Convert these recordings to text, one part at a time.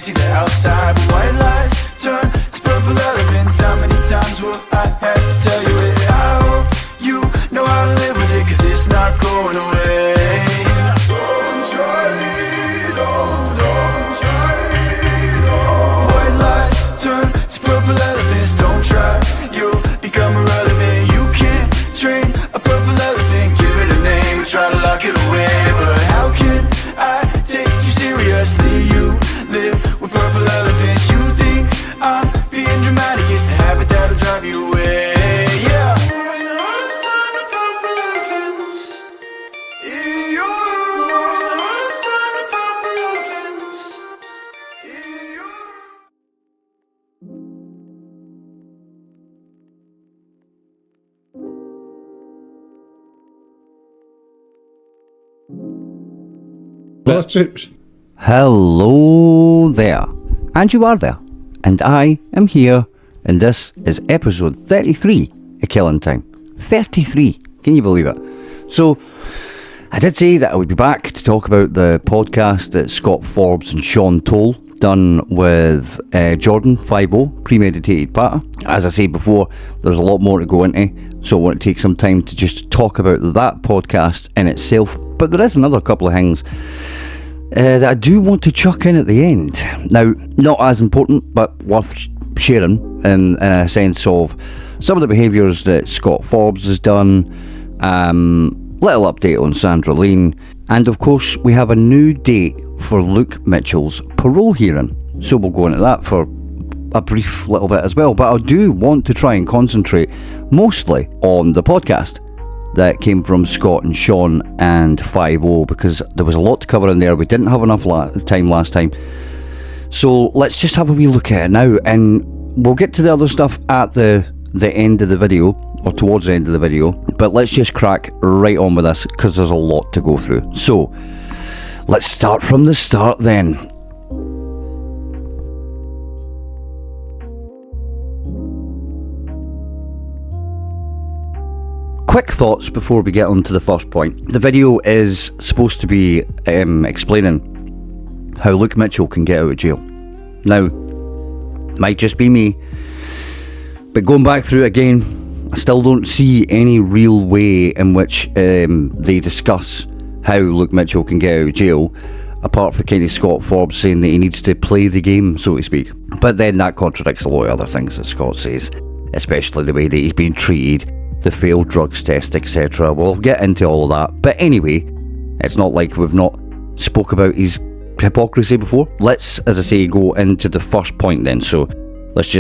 see the outside, but white lies turn to purple elephants. How many times will I have to tell you it? I hope you know how to live with it, cause it's not going away. Don't try it on, don't try it on. White lies turn to purple elephants. Don't try, you'll become irrelevant. You can't train a purple elephant, give it a name and try to lock it away. But how can I take you seriously? You live with purple elephants. You think I'm being dramatic, it's the habit that'll drive you away. Yeah. Hello there, and you are there, and I am here, and this is episode 33 of Killin Time. 33, can you believe it? So, I did say that I would be back to talk about the podcast that Scott Forbes and Sean Toal done with Jordan FIVO, Premeditated Patter. As I said before, there's a lot more to go into, so I want to take some time to just talk about that podcast in itself. But there is another couple of things that I do want to chuck in at the end. Now, not as important, but worth sharing in a sense of some of the behaviours that Scott Forbes has done, little update on Sandra Lean, and of course we have a new date for Luke Mitchell's parole hearing. So we'll go into that for a brief little bit as well, but I do want to try and concentrate mostly on the podcast that came from Scott and Sean and 5-0, because there was a lot to cover in there. We didn't have enough time last time. So let's just have a wee look at it now, and we'll get to the other stuff at the end of the video, or towards the end of the video, but let's just crack right on with this, because there's a lot to go through. So, let's start from the start then. Quick thoughts before we get on to the first point. The video is supposed to be explaining how Luke Mitchell can get out of jail. Now, might just be me, but going back through it again, I still don't see any real way in which they discuss how Luke Mitchell can get out of jail, apart from kind of Scott Forbes saying that he needs to play the game, so to speak. But then that contradicts a lot of other things that Scott says, especially the way that he's been treated, the failed drugs test, etc. We'll get into all of that. But anyway, it's not like we've not spoke about his hypocrisy before. Let's, as I say, go into the first point then. So let's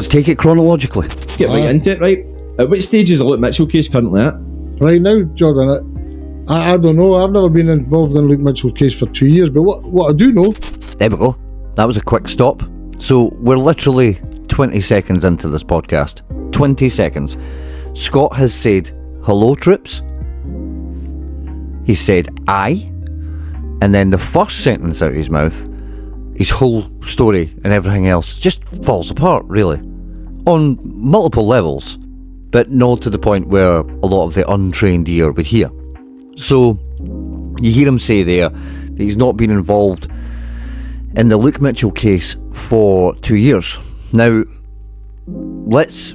take it chronologically. Get right into it, right? At which stage is the Luke Mitchell case currently at? Right now, Jordan, I don't know. I've never been involved in Luke Mitchell's case for 2 years, but what I do know... There we go. That was a quick stop. So we're literally 20 seconds into this podcast. 20 seconds. Scott has said, "Hello, troops." He said, "Aye." And then the first sentence out of his mouth, his whole story and everything else just falls apart, really. On multiple levels, but not to the point where a lot of the untrained ear would hear. So, you hear him say there that he's not been involved in the Luke Mitchell case for 2 years. Now, let's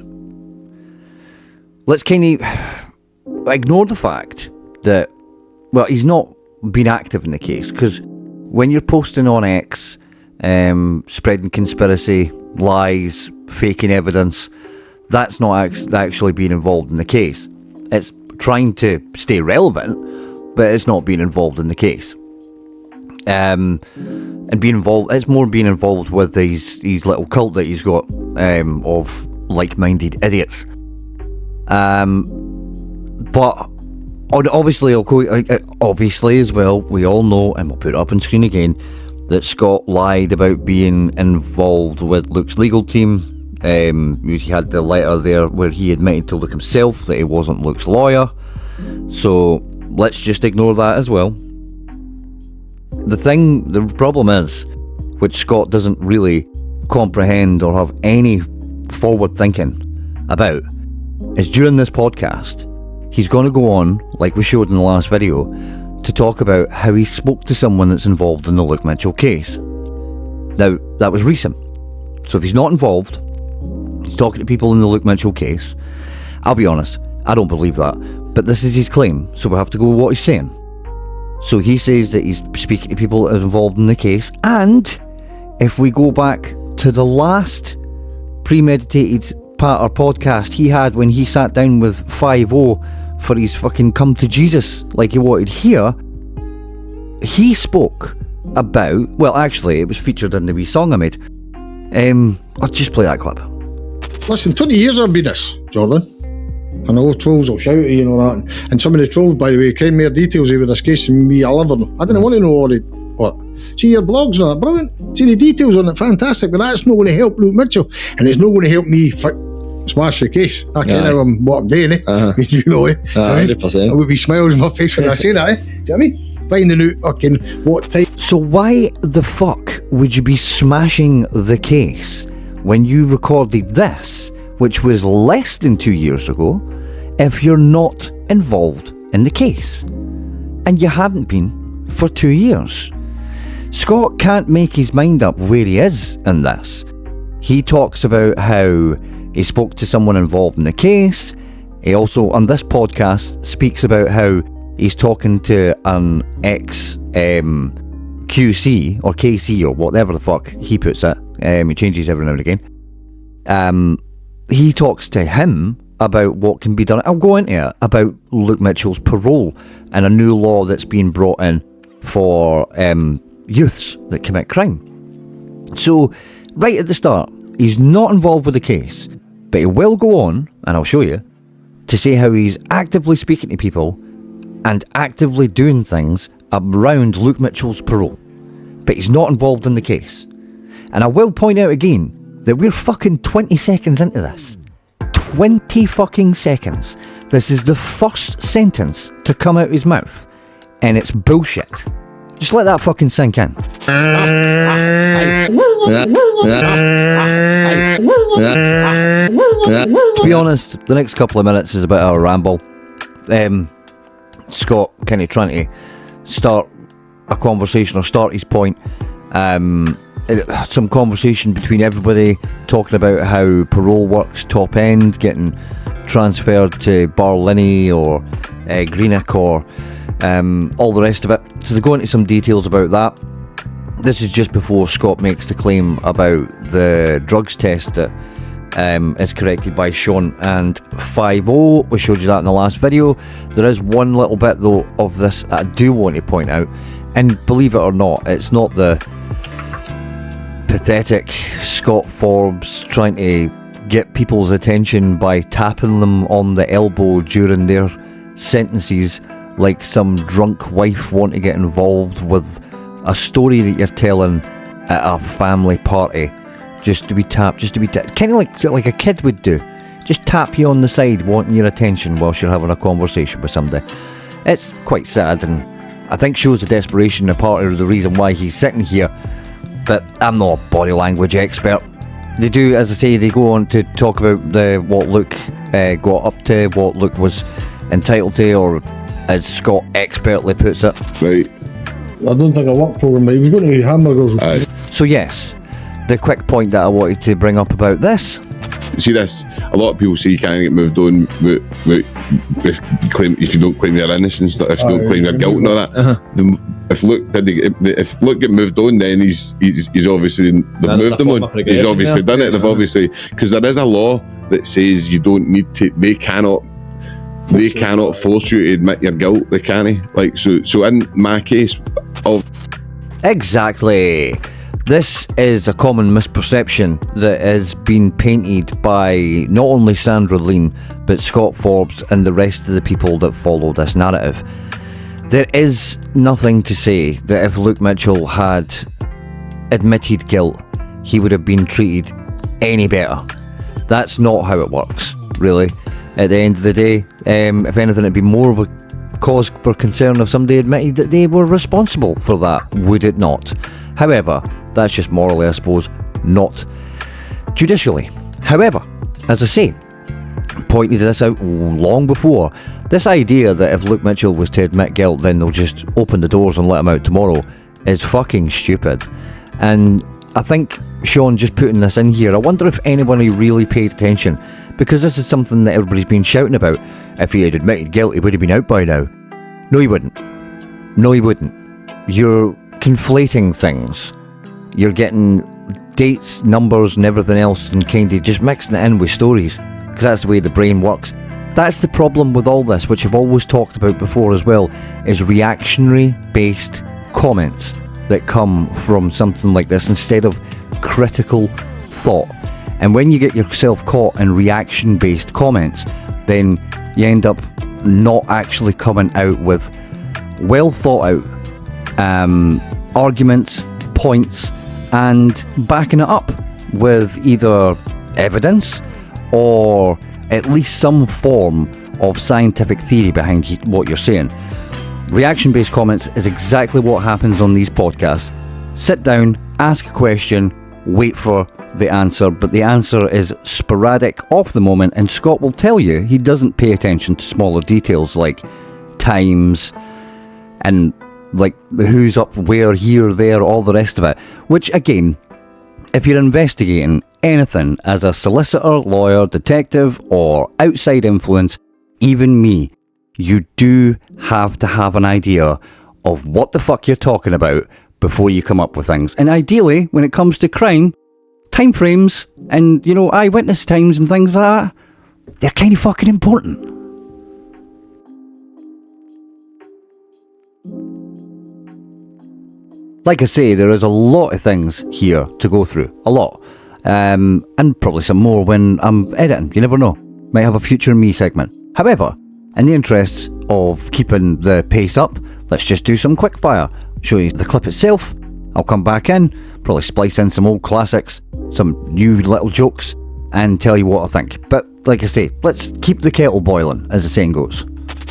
kind of ignore the fact that, well, he's not been active in the case, because when you're posting on X, spreading conspiracy, lies, faking evidence, that's not actually being involved in the case. It's trying to stay relevant, but it's not being involved in the case. And being involved, it's more being involved with his little cult that he's got of like-minded idiots. But obviously as well, we all know, and we'll put it up on screen again, that Scott lied about being involved with Luke's legal team. He had the letter there where he admitted to Luke himself that he wasn't Luke's lawyer. So let's just ignore that as well. The problem is, which Scott doesn't really comprehend or have any forward thinking about, is during this podcast, he's going to go on, like we showed in the last video, to talk about how he spoke to someone that's involved in the Luke Mitchell case. Now, that was recent. So if he's not involved, he's talking to people in the Luke Mitchell case. I'll be honest, I don't believe that. But this is his claim, so we have to go with what he's saying. So he says that he's speaking to people that are involved in the case, and if we go back to the last premeditated part or podcast he had when he sat down with FIVO for his fucking come to Jesus like he wanted here, he spoke about, well actually it was featured in the wee song I made. I'll just play that clip. Listen, 20 years I've been this, Jordan. I know trolls will shout at you and all that. And some of the trolls, by the way, kind more details over this case than me, I'll ever know. I didn't want to know all the... What? See your blogs on it, brilliant. See the details on it, fantastic. But that's not going to help Luke Mitchell. And it's not going to help me smash the case. I can't know what I'm doing, eh? You know, eh? 100%. I would be smiles on my face when I say that, eh? Do you know what I mean? Finding out fucking what type... So why the fuck would you be smashing the case when you recorded this, which was less than 2 years ago, if you're not involved in the case? And you haven't been for 2 years. Scott can't make his mind up where he is in this. He talks about how he spoke to someone involved in the case. He also, on this podcast, speaks about how he's talking to an ex-QC or KC or whatever the fuck he puts it. He changes every now and again. He talks to him about what can be done. I'll go into it about Luke Mitchell's parole and a new law that's been brought in for youths that commit crime. So, right at the start, he's not involved with the case, but he will go on, and I'll show you, to say how he's actively speaking to people and actively doing things around Luke Mitchell's parole. But he's not involved in the case. And I will point out again that we're fucking 20 seconds into this. 20 fucking seconds. This is the first sentence to come out his mouth, and it's bullshit. Just let that fucking sink in. To be honest, the next couple of minutes is a bit of a ramble. Scott kind of trying to start a conversation or start his point. Some conversation between everybody talking about how parole works top end, getting transferred to Barlinnie or Greenock or all the rest of it. So they go into some details about that. This is just before Scott makes the claim about the drugs test that is corrected by Sean and FIVO. We showed you that in the last video. There is one little bit though of this I do want to point out, and believe it or not, it's not the pathetic Scott Forbes trying to get people's attention by tapping them on the elbow during their sentences like some drunk wife want to get involved with a story that you're telling at a family party, just to be tapped, kind of like a kid would do, just tap you on the side wanting your attention whilst you're having a conversation with somebody. It's quite sad, and I think shows the desperation a part of the reason why he's sitting here. But I'm not a body language expert. They do, as I say, they go on to talk about what Luke got up to, what Luke was entitled to, or as Scott expertly puts it. Right. I don't think a work programme, but he was going to hamburgers. So yes, the quick point that I wanted to bring up about this. See this, a lot of people say you can't get moved on if you don't claim your innocence, if you don't claim your guilt and all that. If Luke get moved on, then he's obviously they've moved him on. He's obviously done it. They've obviously, because there is a law that says you don't need to. They cannot force you to admit your guilt. They can't. Like so in my case, Exactly. This is a common misperception that has been painted by not only Sandra Lean, but Scott Forbes and the rest of the people that follow this narrative. There is nothing to say that if Luke Mitchell had admitted guilt, he would have been treated any better. That's not how it works, really. At the end of the day, if anything, it'd be more of a cause for concern if somebody admitted that they were responsible for that, would it not? However, that's just morally, I suppose, not judicially. However, as I say, pointed this out long before, this idea that if Luke Mitchell was to admit guilt, then they'll just open the doors and let him out tomorrow is fucking stupid. And I think Sean just putting this in here, I wonder if anybody really paid attention, because this is something that everybody's been shouting about. If he had admitted guilt, he would have been out by now. No, he wouldn't. No, he wouldn't. You're conflating things. You're getting dates, numbers and everything else and kind of just mixing it in with stories, because that's the way the brain works. That's the problem with all this, which I've always talked about before as well, is reactionary based comments that come from something like this instead of critical thought. And when you get yourself caught in reaction based comments, then you end up not actually coming out with well thought out arguments, points, and backing it up with either evidence or at least some form of scientific theory behind what you're saying. Reaction-based comments is exactly what happens on these podcasts. Sit down, ask a question, wait for the answer, but the answer is sporadic, off the moment, and Scott will tell you he doesn't pay attention to smaller details like times and like who's up where, here, there, all the rest of it. Which, again, if you're investigating anything as a solicitor, lawyer, detective, or outside influence, even me, you do have to have an idea of what the fuck you're talking about before you come up with things. And ideally, when it comes to crime, time frames and, you know, eyewitness times and things like that, they're kind of fucking important. Like I say, there is a lot of things here to go through. A lot. And probably some more when I'm editing. You never know. Might have a future me segment. However, in the interests of keeping the pace up, let's just do some quickfire. Show you the clip itself. I'll come back in, probably splice in some old classics, some new little jokes, and tell you what I think. But like I say, let's keep the kettle boiling, as the saying goes.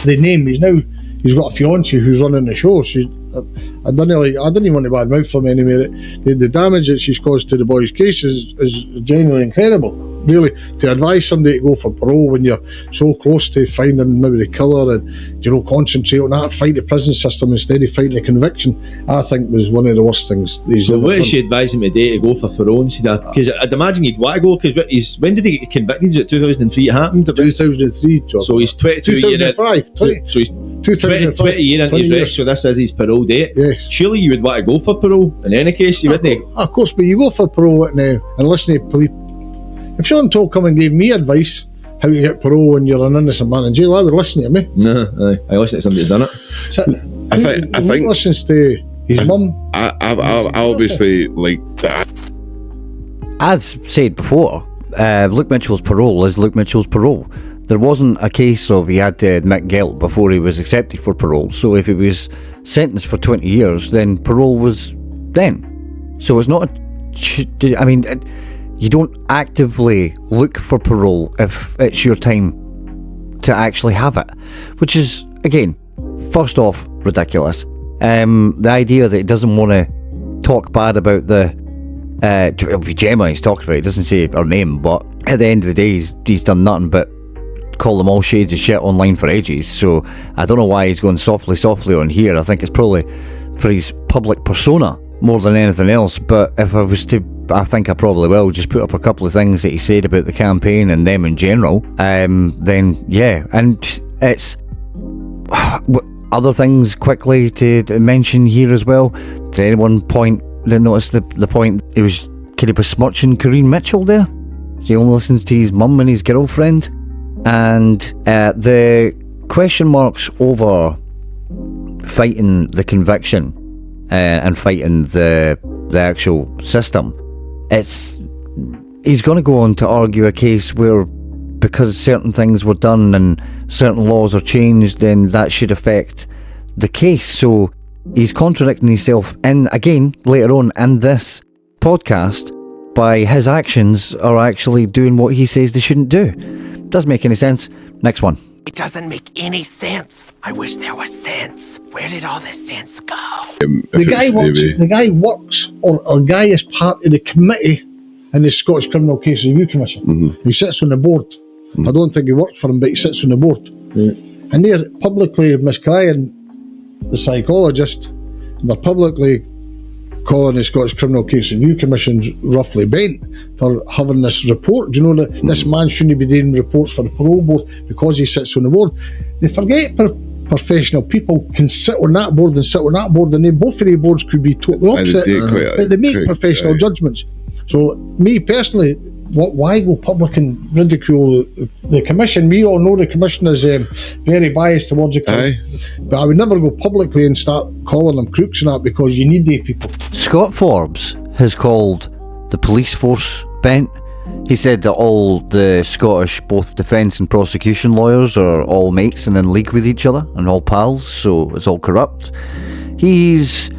The name, he's got a fiancée who's running the show. I didn't want to badmouth him anyway. The damage that she's caused to the boy's case is genuinely incredible. Really, to advise somebody to go for parole when you're so close to finding maybe the killer and, you know, concentrate on that, fight the prison system instead of fighting the conviction, I think was one of the worst things. So what is she advising me today to go for parole and see that? Because I'd imagine he'd want to go, because when did he get convicted? Was it 2003 it happened? 2003, John. So he's 22 2005, 20. So he's 20 years into his rest, so this is his parole date. Yes. Surely you would want to go for parole in any case, you wouldn't? Of course, but you go for parole now and listen to police. If Sean Toal come and gave me advice how to get parole when you're an innocent man in jail, I would listen to me. No, I listen to somebody who's done it. So, I think listens to his mum. I obviously like that. As said before, Luke Mitchell's parole is Luke Mitchell's parole. There wasn't a case of he had to admit guilt before he was accepted for parole. So if he was sentenced for 20 years, then parole was then. So it's not you don't actively look for parole if it's your time to actually have it. Which is, again, first off, ridiculous. The idea that he doesn't want to talk bad about it'll be Gemma he's talking about, he doesn't say her name, but at the end of the day, he's done nothing but call them all shades of shit online for ages, so I don't know why he's going softly on here. I think it's probably for his public persona more than anything else, but if I was to, I think I probably will just put up a couple of things that he said about the campaign and them in general, then yeah. And it's other things quickly to mention here as well. Did anyone notice the point he was kind of besmirching Corinne Mitchell there? He only listens to his mum and his girlfriend, and the question marks over fighting the conviction and fighting the actual system. He's going to go on to argue a case where, because certain things were done and certain laws are changed, then that should affect the case. So he's contradicting himself, and again later on in this podcast, by his actions are actually doing what he says they shouldn't do. Doesn't make any sense. Next one. It doesn't make any sense. I wish there was sense. Where did all this sense go? The guy works, or a guy is part of the committee in the Scottish Criminal Case Review Commission. Mm-hmm. He sits on the board. I don't think he works for him, but he sits on the board. Mm. And they're publicly miscrying the psychologist. They're publicly calling the Scottish Criminal Case Review Commission's roughly bent for having this report. Do you know that this man shouldn't be doing reports for the parole board because he sits on the board? They forget professional people can sit on that board and sit on that board, and then both of the boards could be totally opposite, but they make professional judgments. So me personally, why go public and ridicule the commission? We all know the commission is very biased towards the commission, but I would never go publicly and start calling them crooks and that, because you need the people. Scott Forbes has called the police force bent. He said that all the Scottish, both defence and prosecution lawyers, are all mates and in league with each other and all pals, so it's all corrupt. He's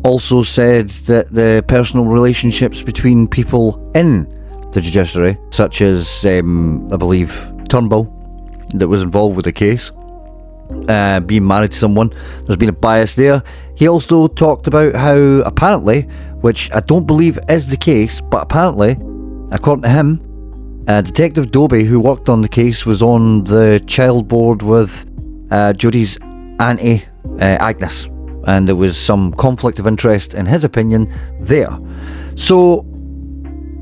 also said that the personal relationships between people in the judiciary, such as, I believe, Turnbull, that was involved with the case, being married to someone, there's been a bias there. He also talked about how apparently, which I don't believe is the case, but apparently, according to him, Detective Dobie, who worked on the case, was on the child board with Judy's auntie, Agnes, and there was some conflict of interest, in his opinion, there. So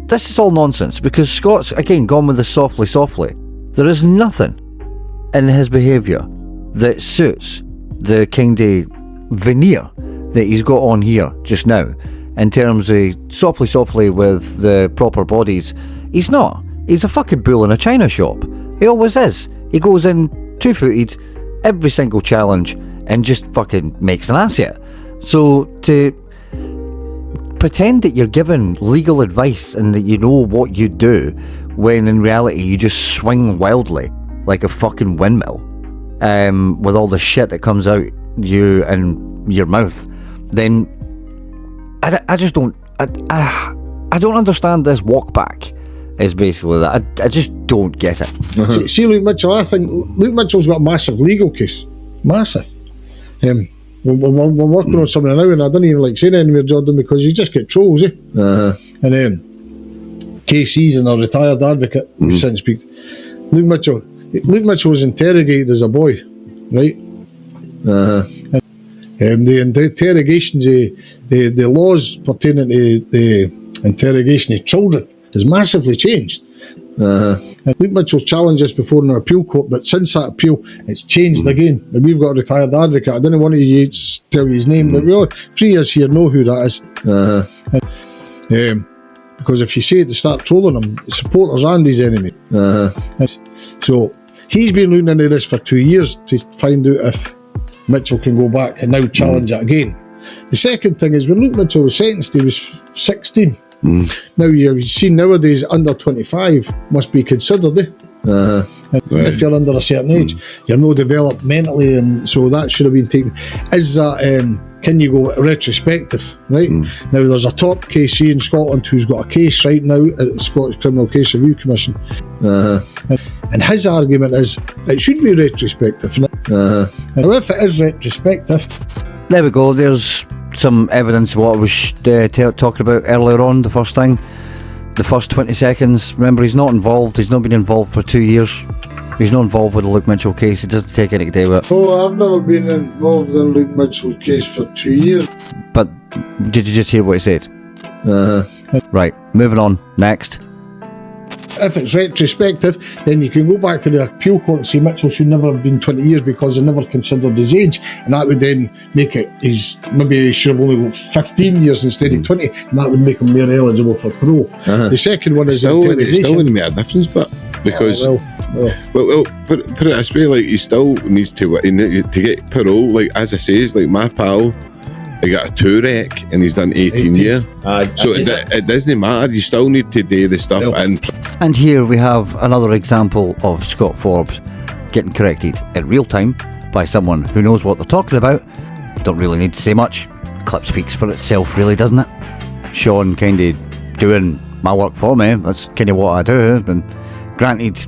this is all nonsense, because Scott's, again, gone with the softly. There is nothing in his behaviour that suits the kind of veneer that he's got on here just now, in terms of softly with the proper bodies. He's not. He's a fucking bull in a china shop. He always is. He goes in 2-footed every single challenge and just fucking makes an ass of it. So to pretend that you're giving legal advice and that you know what you do, when in reality you just swing wildly like a fucking windmill, with all the shit that comes out you and your mouth, then I just don't I don't understand this walk back, is basically that. I just don't get it. See Luke Mitchell, I think Luke Mitchell's got a massive legal case. Massive. We're working on something now, and I don't even like saying anywhere, Jordan, because you just get trolls, And then KC's and a retired advocate who since speak. Luke Mitchell was interrogated as a boy, right? The interrogations, the laws pertaining to the interrogation of children has massively changed. Luke Mitchell's challenged this before in an appeal court, but since that appeal, it's changed again. And we've got a retired advocate. I didn't want to tell you his name, but we all three of us here know who that is. Because if you say it to start trolling him, the supporters and his enemy. So he's been looking into this for 2 years to find out if Mitchell can go back and now challenge it again. The second thing is, when Luke Mitchell was sentenced, he was 16. Now you've seen nowadays under 25 must be considered, if you're under a certain age. You're not developed mentally, and so that should have been taken. Is that can you go retrospective, right? Now there's a top KC in Scotland who's got a case right now at the Scottish Criminal Case Review Commission, and his argument is it should be retrospective. Now if it is retrospective, there we go, there's some evidence of what I was talking about earlier on. The first thing, the first 20 seconds, remember, he's not involved, he's not been involved for 2 years. He's not involved with the Luke Mitchell case. He doesn't take anything to do with it. Oh, I've never been involved in Luke Mitchell's case for 2 years. But did you just hear what he said? Right, moving on, next. If it's retrospective, then you can go back to the appeal court and say Mitchell should never have been 20 years because they never considered his age, and that would then make it, maybe he should have only got 15 years instead of 20, and that would make him more eligible for parole. The second one is interrogation. It still wouldn't make a difference, but because well, put it this way, like, he still needs to get parole. Like, as I says, like, my pal, he got a 2 wreck and he's done 18 years. So it doesn't matter, you still need to do the stuff. And here we have another example of Scott Forbes getting corrected in real time by someone who knows what they're talking about. Don't really need to say much. Clip speaks for itself, really, doesn't it? Sean kind of doing my work for me. That's kind of what I do. And granted,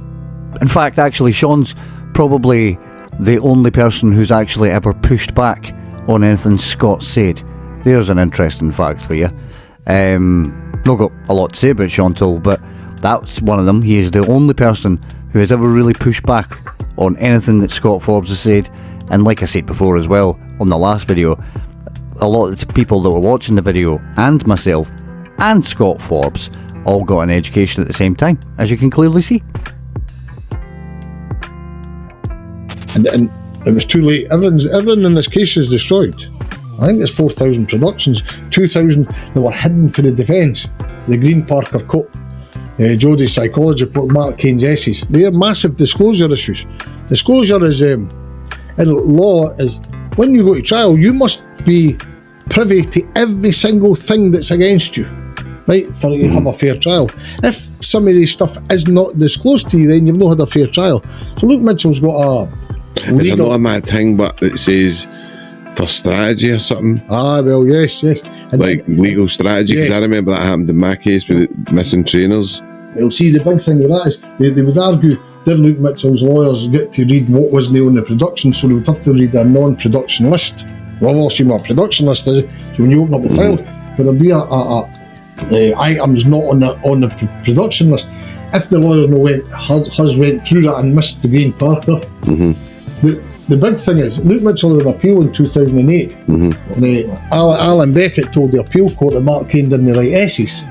in fact, actually, Sean's probably the only person who's actually ever pushed back on anything Scott said. There's an interesting fact for you. Not got a lot to say about Sean Toal, but that's one of them. He is the only person who has ever really pushed back on anything that Scott Forbes has said. And like I said before as well, on the last video, a lot of the people that were watching the video, and myself, and Scott Forbes, all got an education at the same time, as you can clearly see. And it was too late. Everything in this case is destroyed. I think it's 4,000 productions, 2,000 that were hidden for the defence. The Green Parker Cut, Jodie's psychology report, Mark Kane's essays. They are massive disclosure issues. Disclosure is, in law, is when you go to trial, you must be privy to every single thing that's against you, right, for you to have a fair trial. If some of this stuff is not disclosed to you, then you've not had a fair trial. So Luke Mitchell's got a legal... It's not a mad thing, but it says for strategy or something. Ah, well, yes. And like legal strategy, because I remember that happened in my case with missing trainers. Well, see, the big thing with that is they would argue did Luke Mitchell's lawyers get to read what wasn't on the production, so they would have to read a non-production list. Well, I'll see what a production list is. So when you open up the file, there'll be a items not on the production list. If the lawyer went through that and missed the Green Parker, the big thing is Luke Mitchell had an appeal in 2008. Alan Beckett told the appeal court that Mark Kane didn't write essays.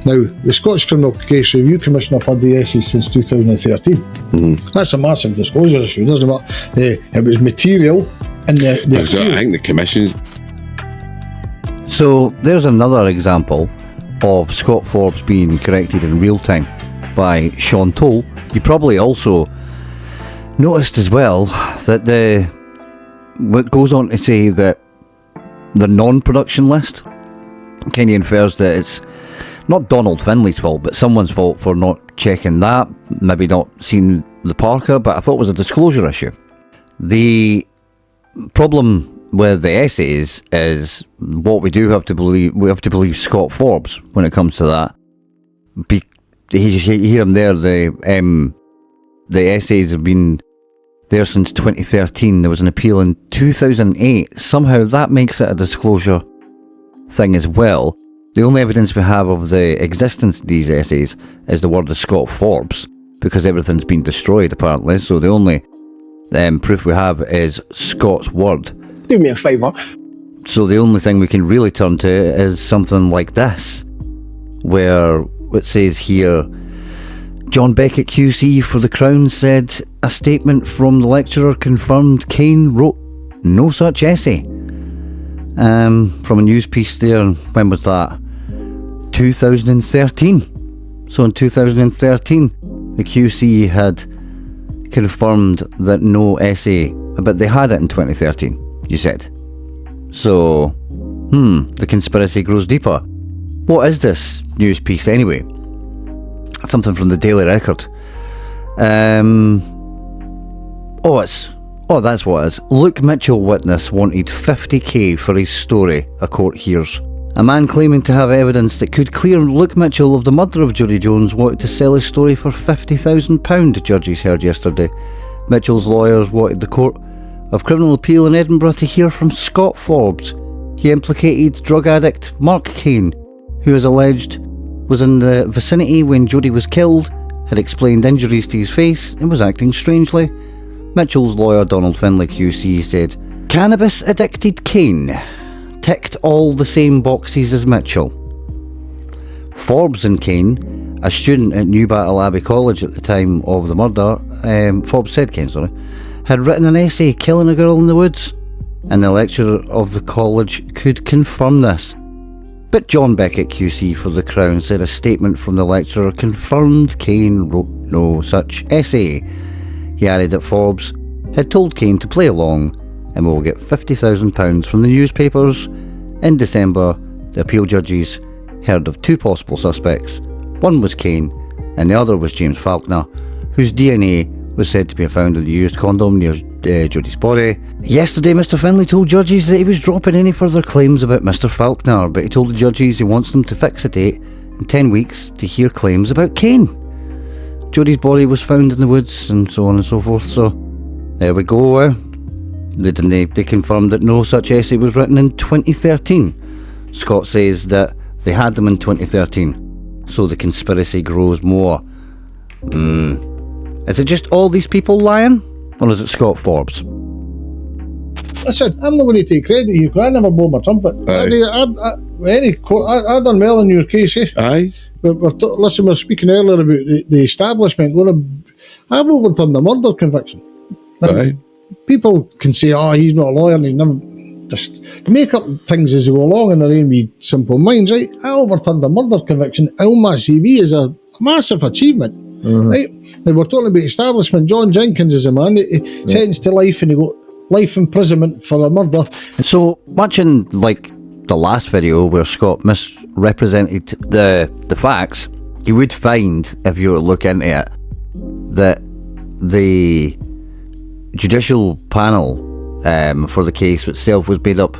Now, the Scottish Criminal Case Review Commission have had the essays since 2013. That's a massive disclosure issue, doesn't it? It was material in the I think the commissions. So there's another example of Scott Forbes being corrected in real time by Sean Toal. You probably also noticed as well that what goes on to say that the non-production list kind of infers that it's not Donald Finley's fault, but someone's fault for not checking that, maybe not seeing the Parker, but I thought it was a disclosure issue. The problem with the essays is what we do have to believe. We have to believe Scott Forbes when it comes to that. You hear him there. The essays have been there since 2013. There was an appeal in 2008. Somehow that makes it a disclosure thing as well. The only evidence we have of the existence of these essays is the word of Scott Forbes, because everything's been destroyed apparently. So the only proof we have is Scott's word. Do me a favour. So the only thing we can really turn to is something like this, where it says here, John Beckett QC for the Crown said a statement from the lecturer confirmed Kane wrote no such essay. From a news piece there, when was that? 2013. So in 2013, the QC had confirmed that no essay, but they had it in 2013, you said. So, the conspiracy grows deeper. What is this news piece anyway? Something from the Daily Record. That's what it is. Luke Mitchell witness wanted 50k for his story, a court hears. A man claiming to have evidence that could clear Luke Mitchell of the murder of Jodie Jones wanted to sell his story for £50,000, judges heard yesterday. Mitchell's lawyers wanted the Court of Criminal Appeal in Edinburgh to hear from Scott Forbes. He implicated drug addict Mark Kane, who is alleged was in the vicinity when Jodie was killed, had explained injuries to his face and was acting strangely. Mitchell's lawyer Donald Finley QC said, cannabis addicted Kane ticked all the same boxes as Mitchell. Forbes and Kane, a student at Newbattle Abbey College at the time of the murder, Forbes said Kane, had written an essay, Killing a Girl in the Woods, and the lecturer of the college could confirm this. But John Beckett QC for the Crown said a statement from the lecturer confirmed Kane wrote no such essay. He added that Forbes had told Kane to play along and will get £50,000 from the newspapers. In December, the appeal judges heard of two possible suspects. One was Kane and the other was James Faulkner, whose DNA was said to be found in the used condom near Jodie's body. Yesterday, Mr Finley told judges that he was dropping any further claims about Mr Faulkner, but he told the judges he wants them to fix a date in 10 weeks to hear claims about Kane. Jodie's body was found in the woods and so on and so forth, so there we go. They confirmed that no such essay was written in 2013. Scott says that they had them in 2013, so the conspiracy grows more. Is it just all these people lying, or is it Scott Forbes? Listen, I'm not going to take credit here because I never blow my trumpet. I done well in your case, eh? Aye. But listen, we were speaking earlier about the establishment. I've overturned the murder conviction. Aye. People can say, he's not a lawyer and he never... Just to make up things as they go along in their own wee simple minds, right? I overturned the murder conviction on my CV is a massive achievement, right? They were talking about establishment. John Jenkins is a man, he sentenced to life and he got life imprisonment for a murder. So, much in like the last video where Scott misrepresented the facts, you would find, if you were to look into it, that the judicial panel for the case itself was made up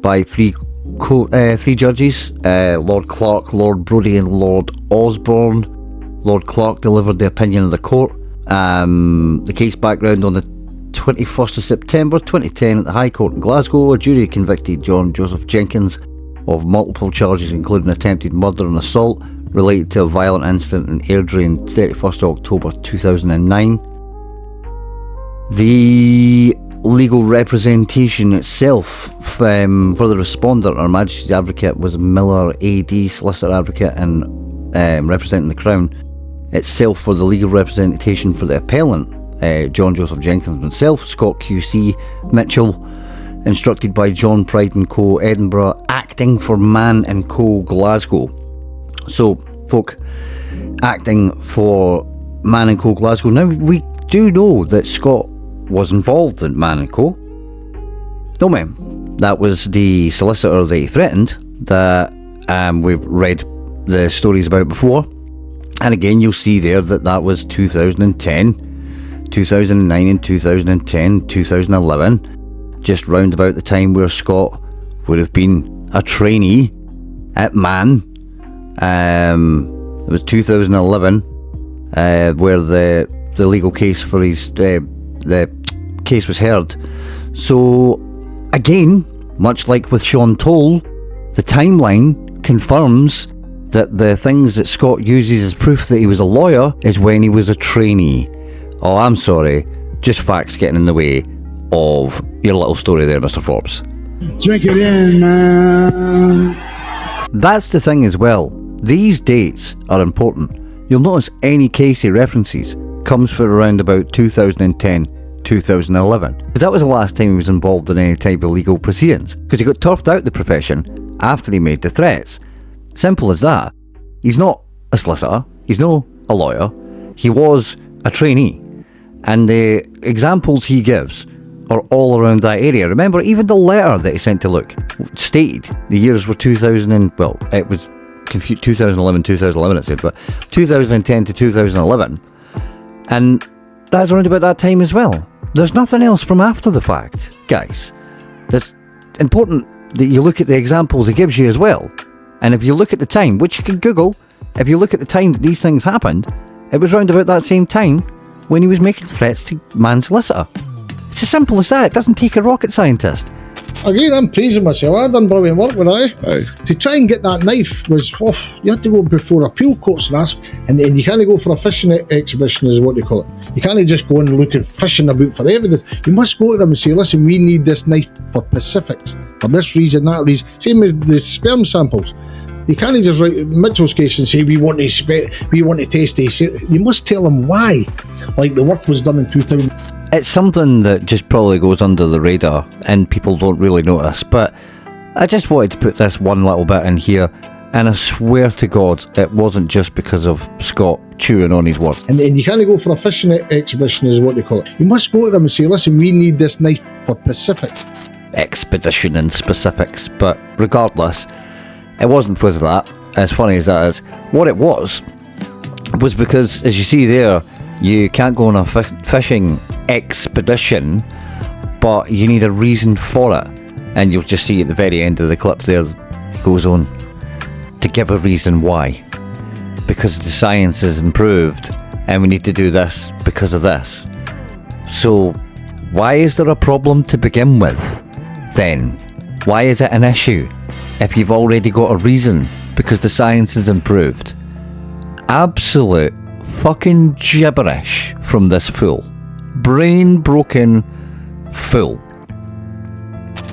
by three judges, Lord Clark, Lord Brodie and Lord Osborne. Lord Clark delivered the opinion of the court. The case background: on the 21st of September 2010 at the High Court in Glasgow, a jury convicted John Joseph Jenkins of multiple charges including attempted murder and assault related to a violent incident in Airdrie on 31st October 2009. The legal representation itself for the respondent, Her Majesty's Advocate, was Miller AD, Solicitor Advocate, and representing the Crown itself. For the legal representation for the appellant, John Joseph Jenkins himself, Scott QC Mitchell, instructed by John Pride & Co. Edinburgh, acting for Mann & Co. Glasgow. So, folk acting for Mann & Co. Glasgow. Now, we do know that Scott was involved in Mann & Co. Don't we? That was the solicitor they threatened that we've read the stories about before. And again, you'll see there that was 2010, 2009 and 2010, 2011, just round about the time where Scott would have been a trainee at Mann. It was 2011 where the legal case for his the case was heard. So again, much like with Sean Toal, the timeline confirms that the things that Scott uses as proof that he was a lawyer is when he was a trainee. Oh, I'm sorry, just facts getting in the way of your little story there, Mr. Forbes. Drink it in, man. That's the thing as well. These dates are important. You'll notice any case he references comes for around about 2010, 2011. Because that was the last time he was involved in any type of legal proceedings. Because he got turfed out the profession after he made the threats. Simple as that. He's not a solicitor. He's not a lawyer. He was a trainee. And the examples he gives are all around that area. Remember, even the letter that he sent to Luke stated the years were 2000 and, well, it was 2011 it said, but 2010 to 2011. And that's around about that time as well. There's nothing else from after the fact, guys. It's important that you look at the examples he gives you as well. And if you look at the time, which you can Google, if you look at the time that these things happened, it was round about that same time when he was making threats to manslaughter. It's as simple as that. It doesn't take a rocket scientist. Again, I'm praising myself. I done brilliant work with I. Aye. To try and get that knife was, you had to go before appeal courts and ask, and you can't go for a fishing exhibition is what they call it. You can't just go and look at fishing about for evidence. You must go to them and say, listen, we need this knife for specifics, for this reason, that reason. Same with the sperm samples. You can't just write Mitchell's case and say, we want to test this. You must tell them why. Like the work was done in 2000. It's something that just probably goes under the radar and people don't really notice, but I just wanted to put this one little bit in here, and I swear to God it wasn't just because of Scott chewing on his word. And you can't go for a fishing exhibition is what they call it. You must go to them and say, listen, we need this knife for specifics. Expedition and specifics, but regardless, it wasn't because of that, as funny as that is. What it was because, as you see there, you can't go on a fishing expedition, but you need a reason for it. And you'll just see at the very end of the clip there, it goes on to give a reason why. Because the science has improved, and we need to do this because of this. So, why is there a problem to begin with, then? Why is it an issue, if you've already got a reason? Because the science has improved. Absolute fucking gibberish from this fool. Brain broken fool.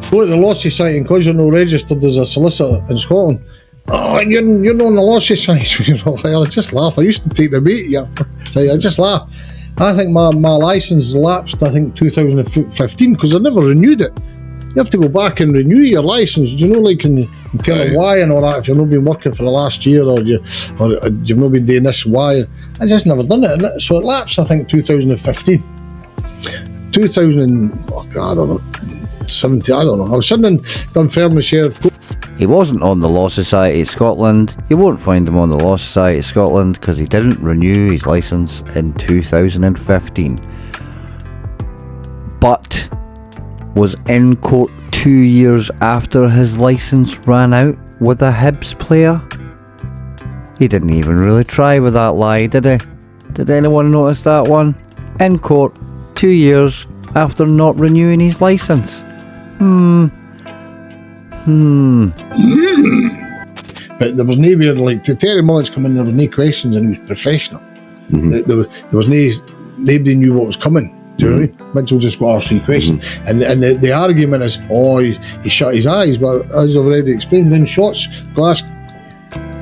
go to the Law Society, and because you're not registered as a solicitor in Scotland, oh, you're not on the Law Society. I just laugh. I used to take the bait, yeah. Right, I just laugh. I think my licence lapsed, I think, 2015, because I never renewed it. You have to go back and renew your licence, and tell them why and all that, if you've not been working for the last year, or you've not been doing this, why. I just never done it, so it lapsed, I think, 2015. 2000, I don't know, 70, I don't know. I was sitting in Dunfermline Sheriff. He wasn't on the Law Society of Scotland. You won't find him on the Law Society of Scotland because he didn't renew his licence in 2015. But was in court 2 years after his licence ran out with a Hibs player. He didn't even really try with that lie, did he? Did anyone notice that one? In court 2 years after not renewing his licence. But there was nowhere, like, to Terry Mullins come in, there was no questions, and he was professional. There was nobody knew what was coming. Do you know what I mean? Mitchell just got asked 3 questions. And the argument is, he shut his eyes, but as I've already explained, in shots, glass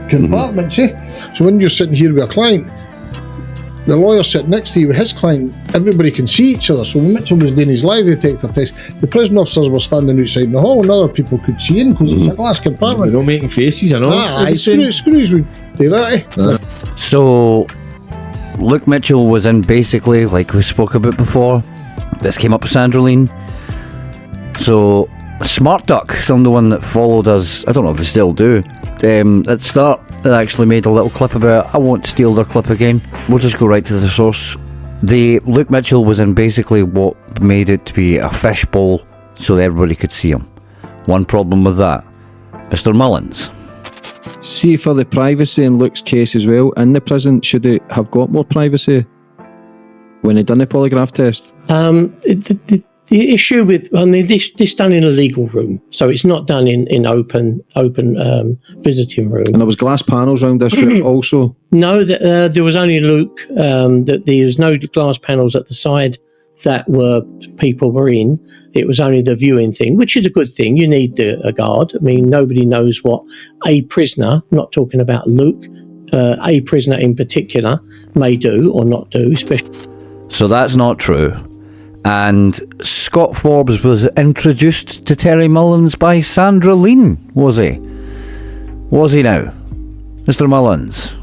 compartments, So when you're sitting here with a client, the lawyer sitting next to you with his client, everybody can see each other. So when Mitchell was doing his lie detector test, the prison officers were standing outside in the hall, and other people could see in because it's a glass compartment. They're all making faces, I know. Screws would do that, So Luke Mitchell was in, basically, like we spoke about before. This came up with Sandra Lean. So Smart Duck, the one that followed us, I don't know if they still do, at the start, they actually made a little clip about it. I won't steal their clip again. We'll just go right to the source. Luke Mitchell was in basically what made it to be a fishbowl so everybody could see him. One problem with that, Mr. Mullins. See, for the privacy in Luke's case as well, in the prison, should they have got more privacy when they done the polygraph test? The issue with this done in a legal room, so it's not done in open visiting room. And there was glass panels around this room also. No, there was only Luke. That there was no glass panels at the side that people were in. It was only the viewing thing, which is a good thing. You need a guard. I mean, nobody knows what a prisoner, I'm not talking about Luke, a prisoner in particular, may do or not do. So that's not true. And Scott Forbes was introduced to Terry Mullins by Sandra Lean, was he? Was he now? Mr. Mullins?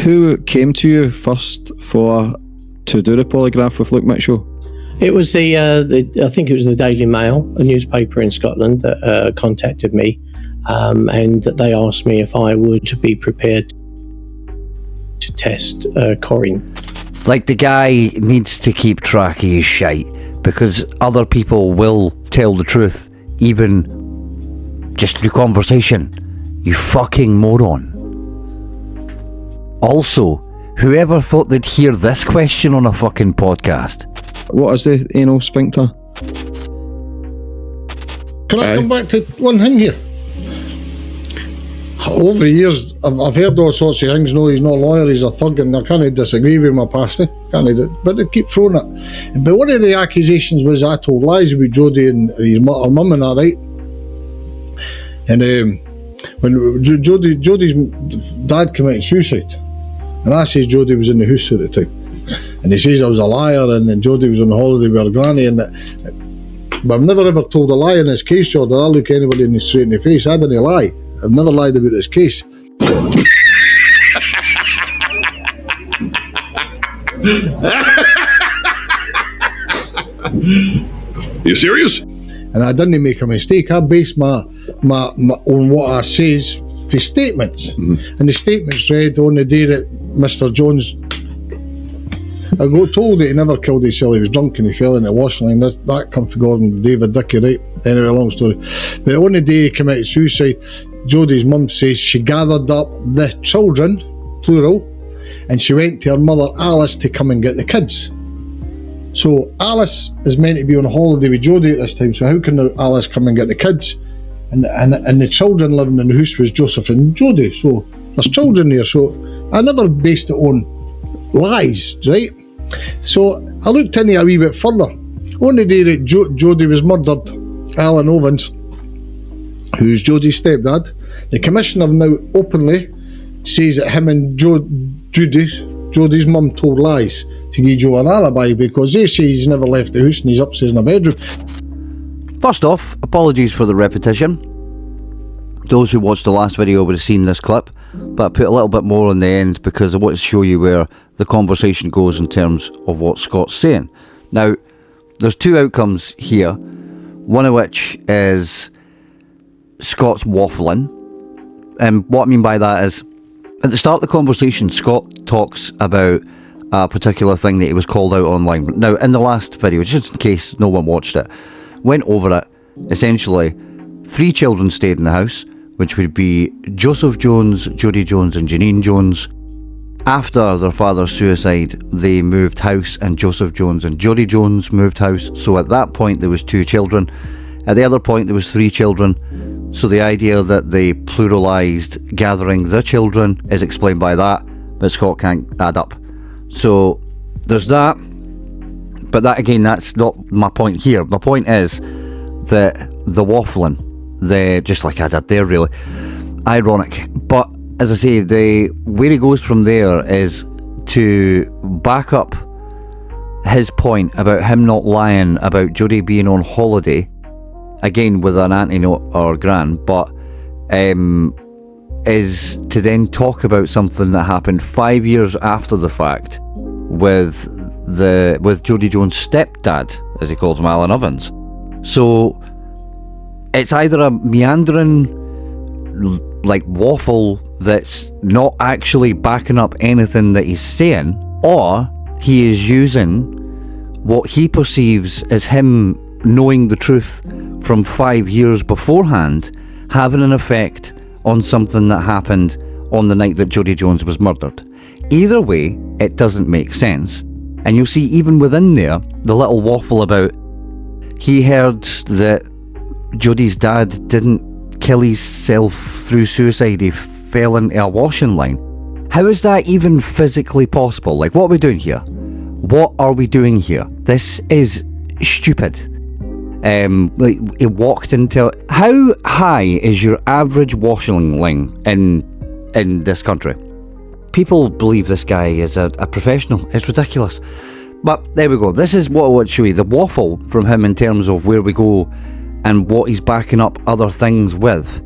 Who came to you first to do the polygraph with Luke Mitchell? It was I think it was the Daily Mail, a newspaper in Scotland, that contacted me, and they asked me if I would be prepared to test Corin. Like, the guy needs to keep track of his shite, because other people will tell the truth, even just through conversation. You fucking moron. Also, whoever thought they'd hear this question on a fucking podcast? What is the anal sphincter? Can I come back to one thing here? Over the years, I've heard all sorts of things. No, he's not a lawyer, he's a thug, and I can't disagree with my pastor. But they keep throwing it. But one of the accusations was I told lies about Jodie and her mum and that, right? And when Jodie's dad committed suicide, and I says Jodie was in the house at the time, and he says I was a liar, and then Jodie was on holiday with her granny, and but I've never ever told a lie in this case, Jordan. I look anybody straight in the face. I didn't lie. I've never lied about this case. You serious? And I didn't make a mistake. I based my on what I says for statements. And the statements read on the day that Mr. Jones, I got told that he never killed himself. He was drunk and he fell in the washing line. That come from Gordon David Dickey, right? Anyway, long story. But on the day he committed suicide, Jodie's mum says she gathered up the children, plural, and she went to her mother Alice to come and get the kids. So Alice is meant to be on holiday with Jodie at this time, so how can Alice come and get the kids? And the children living in the house was Joseph and Jodie, so there's children there. So I never based it on lies, right? So I looked into it a wee bit further. On the day that Jodie was murdered Alan Ovens, who's Jodie's stepdad. The commissioner now openly says that him and Jodie's mum told lies to give Joe an alibi because they say he's never left the house and he's upstairs in a bedroom. First off, apologies for the repetition. Those who watched the last video would have seen this clip, but I put a little bit more on the end because I want to show you where the conversation goes in terms of what Scott's saying. Now, there's two outcomes here, one of which is Scott's waffling. And what I mean by that is, at the start of the conversation, Scott talks about a particular thing that he was called out online. Now, in the last video, just in case no one watched it, went over it. Essentially, 3 children stayed in the house, which would be Joseph Jones, Jodie Jones and Janine Jones. After their father's suicide, they moved house and Joseph Jones and Jodie Jones moved house. So at that point there was 2 children. At the other point there was 3 children. So the idea that they pluralised gathering the children is explained by that, but Scott can't add up. So there's that. But that again, that's not my point here. My point is that the waffling, just like I did there, really ironic. But as I say, where he goes from there is to back up his point about him not lying about Jodie being on holiday, again with an auntie or gran, but is to then talk about something that happened 5 years after the fact with Jodie Jones' stepdad, as he calls him, Alan Ovens. So it's either a meandering like waffle that's not actually backing up anything that he's saying, or he is using what he perceives as him knowing the truth from 5 years beforehand having an effect on something that happened on the night that Jodie Jones was murdered. Either way, it doesn't make sense. And you'll see even within there, the little waffle about he heard that Jodie's dad didn't kill himself through suicide, he fell into a washing line. How is that even physically possible? Like, what are we doing here? What are we doing here? This is stupid. Like, he walked into... How high is your average washing line in this country? People believe this guy is a professional. It's ridiculous. But there we go. This is what I want to show you. The waffle from him in terms of where we go and what he's backing up other things with.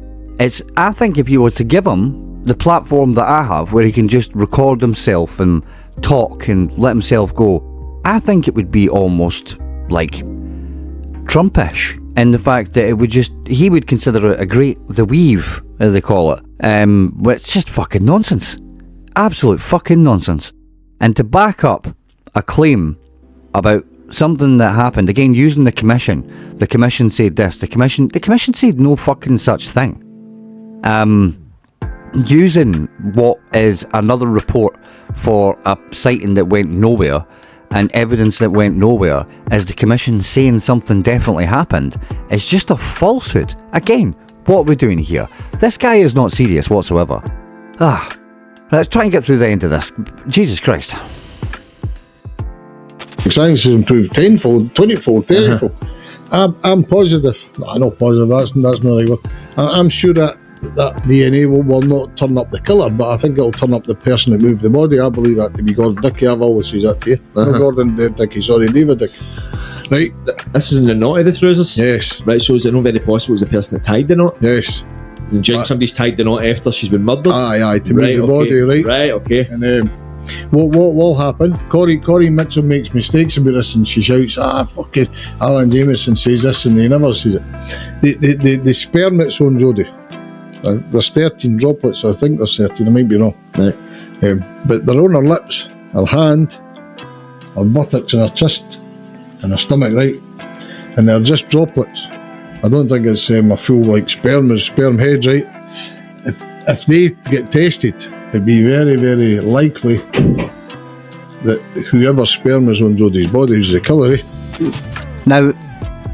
I think if you were to give him the platform that I have, where he can just record himself and talk and let himself go, I think it would be almost like Trumpish in the fact that he would consider it the weave, as they call it. But it's just fucking nonsense. Absolute fucking nonsense. And to back up a claim about something that happened, again using the commission said this, the commission said no fucking such thing. Using what is another report for a sighting that went nowhere and evidence that went nowhere as the commission saying something definitely happened is just a falsehood. Again, what are we doing here? This guy is not serious whatsoever. Let's try and get through the end of this. Jesus Christ. Science has improved 10-fold, 20-fold, 30-fold. I'm positive. No, not positive, that's not right word. I'm sure that DNA will not turn up the killer, but I think it'll turn up the person that moved the body. I believe that to be Gordon Dickey. I've always said that to you. Not Gordon Dickey, sorry, David Dickey. Right. This is in the knot of the trousers? Yes. Right, so is it not very possible it's the person that tied the knot? Yes. And somebody's tied the knot after she's been murdered? Aye, to move the body, right? Right, okay. And what will happen? Corey Mitchell makes mistakes about this and she shouts, fucking Alan Jameson says this and he never says it. The sperm that's on Jodie, there's 13 droplets, I think there's 13, I might be wrong. Right. But they're on her lips, her hand, her buttocks and her chest and her stomach, right? And they're just droplets. I don't think it's a full like sperm heads, right? If they get tested, it'd be very, very likely that whoever's sperm is on Jodie's body is the killer. Now,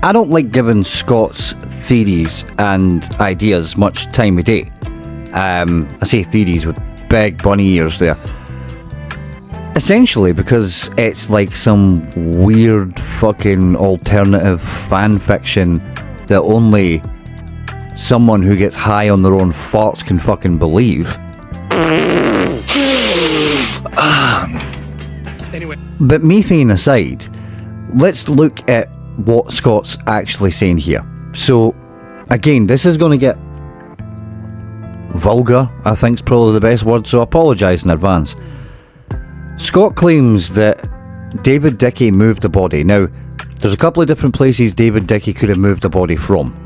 I don't like giving Scott's theories and ideas much time of day. I say theories with big bunny ears there. Essentially because it's like some weird fucking alternative fan fiction that only someone who gets high on their own farts can fucking believe. But methane aside, let's look at what Scott's actually saying here. So, again, this is going to get vulgar, I think is probably the best word, so I apologise in advance. Scott claims that David Dickey moved the body. Now, there's a couple of different places David Dickey could have moved the body from.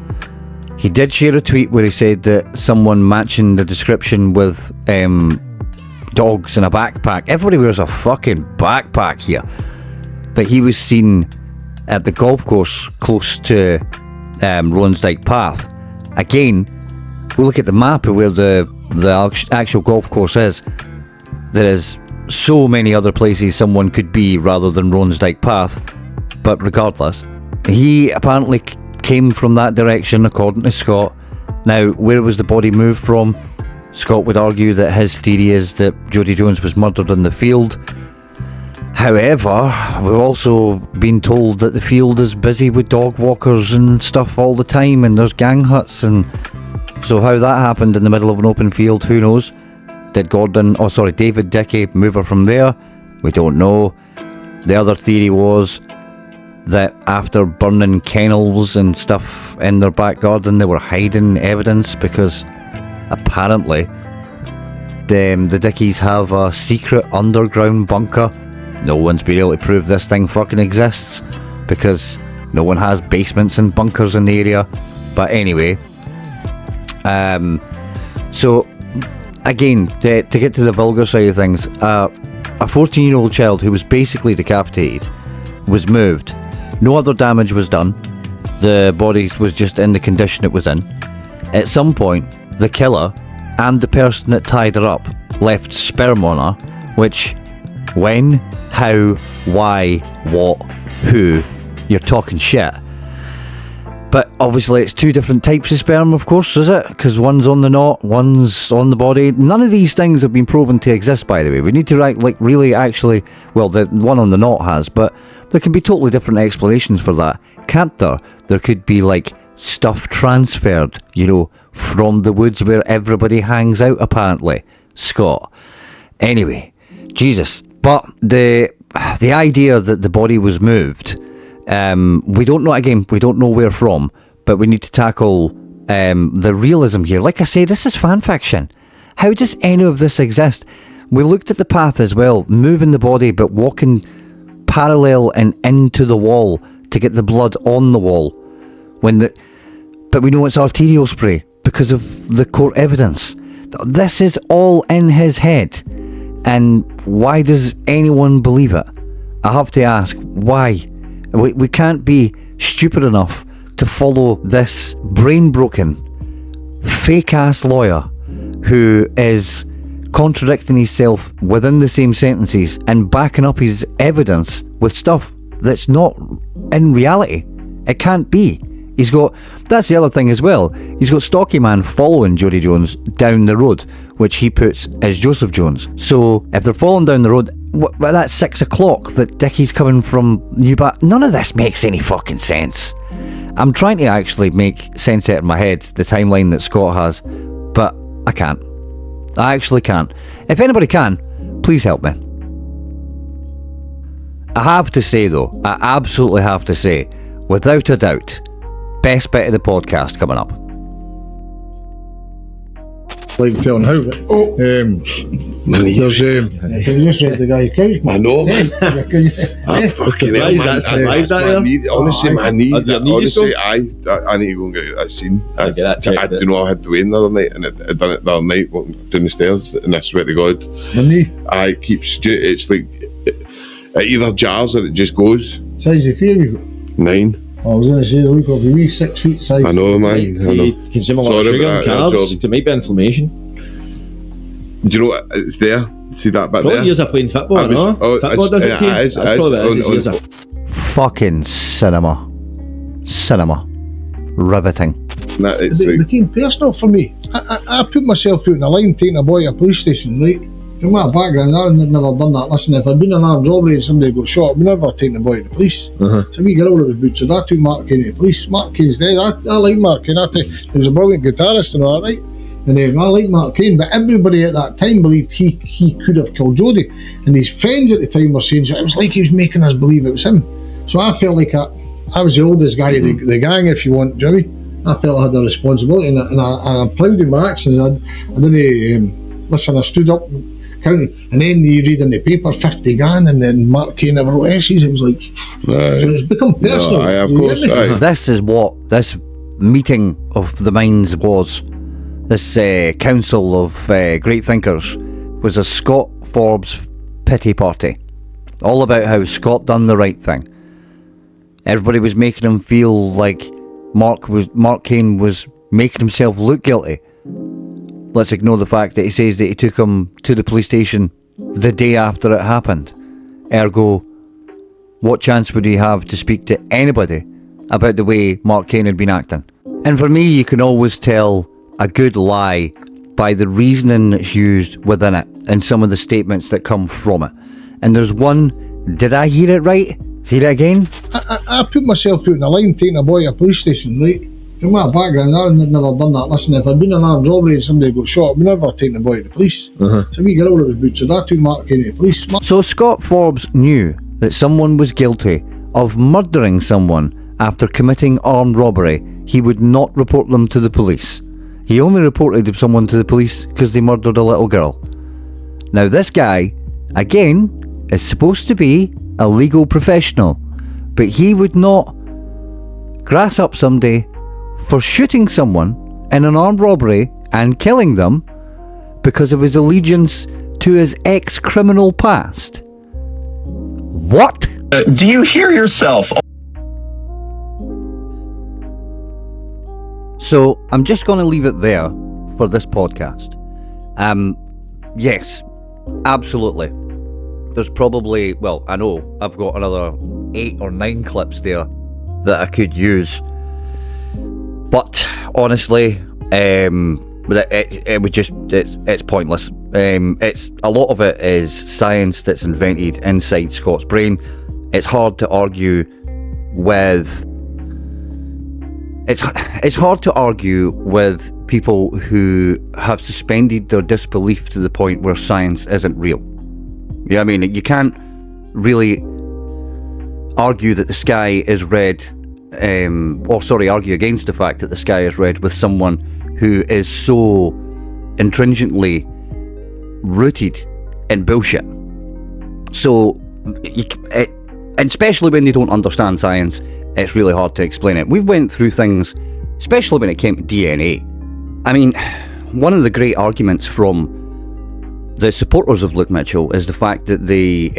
He did share a tweet where he said that someone matching the description with dogs in a backpack. Everybody wears a fucking backpack here. But he was seen at the golf course close to Ronsdyke Path. Again, we look at the map of where the actual golf course is. There is so many other places someone could be rather than Ronsdyke Path. But regardless, he apparently came from that direction according to Scott. Now, where was the body moved from? Scott would argue that his theory is that Jodie Jones was murdered in the field. However, we've also been told that the field is busy with dog walkers and stuff all the time, and there's gang huts, and so how that happened in the middle of an open field, who knows? Did David Dickey move her from there? We don't know. The other theory was that after burning kennels and stuff in their back garden, they were hiding evidence because apparently the Dickeys have a secret underground bunker. No one's been able to prove this thing fucking exists because no one has basements and bunkers in the area. But anyway, so again, to get to the vulgar side of things, a 14-year-old child who was basically decapitated was moved. No other damage was done. The body was just in the condition it was in. At some point, the killer and the person that tied her up left sperm on her, which, when, how, why, what, who, you're talking shit. But obviously it's two different types of sperm, of course, is it? Because one's on the knot, one's on the body. None of these things have been proven to exist, by the way. We need to really actually, well, the one on the knot has, but there can be totally different explanations for that. Can't there? There could be stuff transferred, from the woods where everybody hangs out, apparently. Scott. Anyway, Jesus. But the idea that the body was moved, we don't know where from, but we need to tackle the realism here. Like I say, this is fan fiction. How does any of this exist? We looked at the path as well, moving the body but walking parallel and into the wall to get the blood on the wall. But we know it's arterial spray because of the court evidence. This is all in his head. And why does anyone believe it? I have to ask, why? We can't be stupid enough to follow this brain-broken, fake-ass lawyer who is contradicting himself within the same sentences and backing up his evidence with stuff that's not in reality. It can't be. That's the other thing as well. He's got Stocky Man following Jodie Jones down the road, which he puts as Joseph Jones. So if they're following down the road, that's 6 o'clock that Dickie's coming from Newbat. None of this makes any fucking sense. I'm trying to actually make sense out of my head, the timeline that Scott has, but I can't. I actually can't. If anybody can, please help me. I have to say though, I absolutely have to say, without a doubt, best bit of the podcast coming up. Like telling how, there's you just read the guy's couch, man. I know, man. I'm fucking hell, man. Honestly, my knee. Honestly, I need to go and get that seen. I do know I had to win the other night, and I done it the other night walking down the stairs, and I swear to God, my knee. I keep it's like it either jars or it just goes. Size of fear you got? 9. I was going to say, look, I'll be wee 6 feet size. I know, man. You consume a lot of sugar and carbs, it might be inflammation. Do you know what? It's there. See that bit there? Years of playing football, football does it, Kane? Fucking cinema. Riveting. It became personal for me. I put myself out in the line taking a boy to a police station, right? From my background, I've never done that. Listen, if I'd been in an armed robbery and somebody got shot, I'd never taken the boy to the police. So we girl that was butchered, I took Mark Kane to the police. Mark Kane's dead. I like Mark Kane. He was a brilliant guitarist and all that, right? And I like Mark Kane, but everybody at that time believed he could have killed Jodie. And his friends at the time were saying, so it was like he was making us believe it was him. So I felt like I was the oldest guy in the gang, if you want, do you know what I mean? I felt I had a responsibility, and I'm proud of my actions. I didn't, listen, I stood up, counting, and then you read in the paper 50 grand, and then Mark Kane never wrote essays. It was like, so it's become personal. No, of course. This is what this meeting of the minds was. This council of great thinkers was a Scott Forbes pity party. All about how Scott done the right thing. Everybody was making him feel like Mark Kane was making himself look guilty. Let's ignore the fact that he says that he took him to the police station the day after it happened. Ergo, what chance would he have to speak to anybody about the way Mark Kane had been acting? And for me, you can always tell a good lie by the reasoning that's used within it and some of the statements that come from it. And there's one, did I hear it right? See that again? I put myself out in the line taking a boy to a police station, right? From my background, I've never done that. Listen, if I'd been in an armed robbery and somebody got shot, I'd never taken the boy to the police. So we girl that was butchered, I took Mark Kane to the police. So Scott Forbes knew that someone was guilty of murdering someone after committing armed robbery. He would not report them to the police. He only reported someone to the police because they murdered a little girl. Now this guy, again, is supposed to be a legal professional, but he would not grass up somebody for shooting someone in an armed robbery and killing them because of his allegiance to his ex-criminal past. What? Do you hear yourself? So I'm just going to leave it there for this podcast. Yes, absolutely. There's probably, well, I know I've got another 8 or 9 clips there that I could use. But honestly, it was just, it's pointless. It's a lot of it is science that's invented inside Scott's brain. It's hard to argue with. It's hard to argue with people who have suspended their disbelief to the point where science isn't real. You know what I mean? You can't really argue that the sky is red, argue against the fact that the sky is red with someone who is so intrinnsically rooted in bullshit. So, and especially when they don't understand science, it's really hard to explain it. We've went through things, especially when it came to DNA. I mean, one of the great arguments from the supporters of Luke Mitchell is the fact that the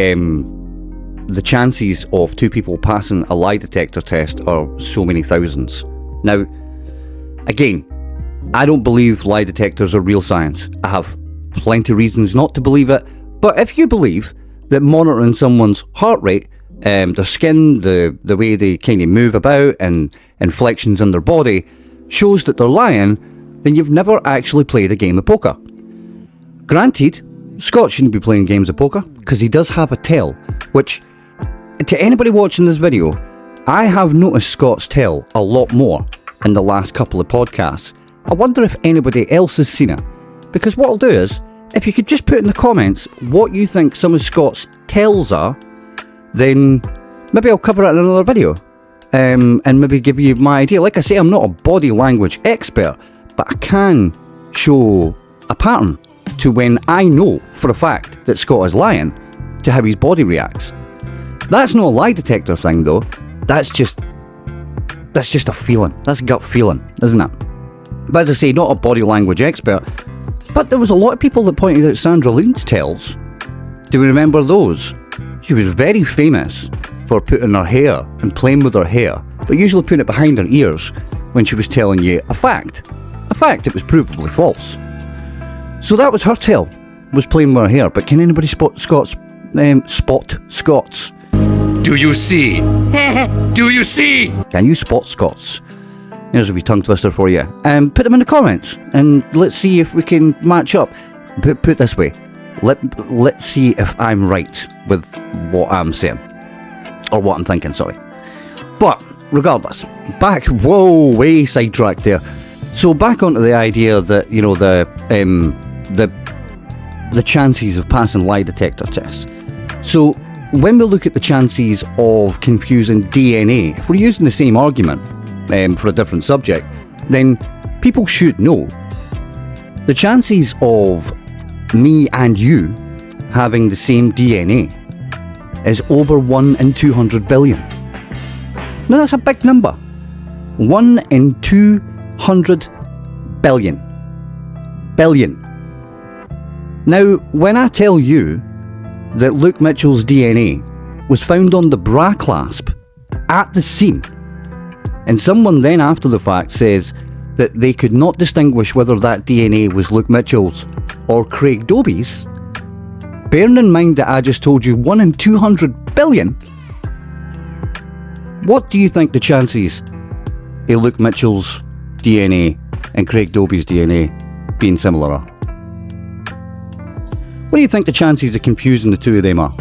chances of 2 people passing a lie detector test are so many thousands. Now, again, I don't believe lie detectors are real science. I have plenty of reasons not to believe it, but if you believe that monitoring someone's heart rate, their skin, the way they kind of move about and inflections in their body shows that they're lying, then you've never actually played a game of poker. Granted, Scott shouldn't be playing games of poker because he does have a tell, which, to anybody watching this video, I have noticed Scott's tell a lot more in the last couple of podcasts. I wonder if anybody else has seen it, because what I'll do is, if you could just put in the comments what you think some of Scott's tells are, then maybe I'll cover it in another video, and maybe give you my idea. Like I say, I'm not a body language expert, but I can show a pattern to when I know for a fact that Scott is lying, to how his body reacts. That's not a lie detector thing though, that's just a feeling, that's a gut feeling, isn't it? But as I say, not a body language expert, but there was a lot of people that pointed out Sandra Lean's tells. Do we remember those? She was very famous for putting her hair and playing with her hair, but usually putting it behind her ears when she was telling you a fact that was provably false. So that was her tell, was playing with her hair. But can anybody spot Scott's? Do you see? Do you see? Can you spot Scott's? Here's a wee tongue twister for you. Put them in the comments and let's see if we can match up. Put this way, let's see if I'm right with what I'm saying. Or what I'm thinking, sorry. But, regardless, way sidetracked there. So back onto the idea that, you know, the chances of passing lie detector tests. So, when we look at the chances of confusing DNA, if we're using the same argument for a different subject, then people should know the chances of me and you having the same DNA is over 1 in 200 billion. Now that's a big number. 1 in 200 billion. Billion. Now, when I tell you that Luke Mitchell's DNA was found on the bra clasp at the scene, and someone then after the fact says that they could not distinguish whether that DNA was Luke Mitchell's or Craig Doby's, bearing in mind that I just told you 1 in 200 billion, what do you think the chances of Luke Mitchell's DNA and Craig Doby's DNA being similar are? What do you think the chances of confusing the two of them are?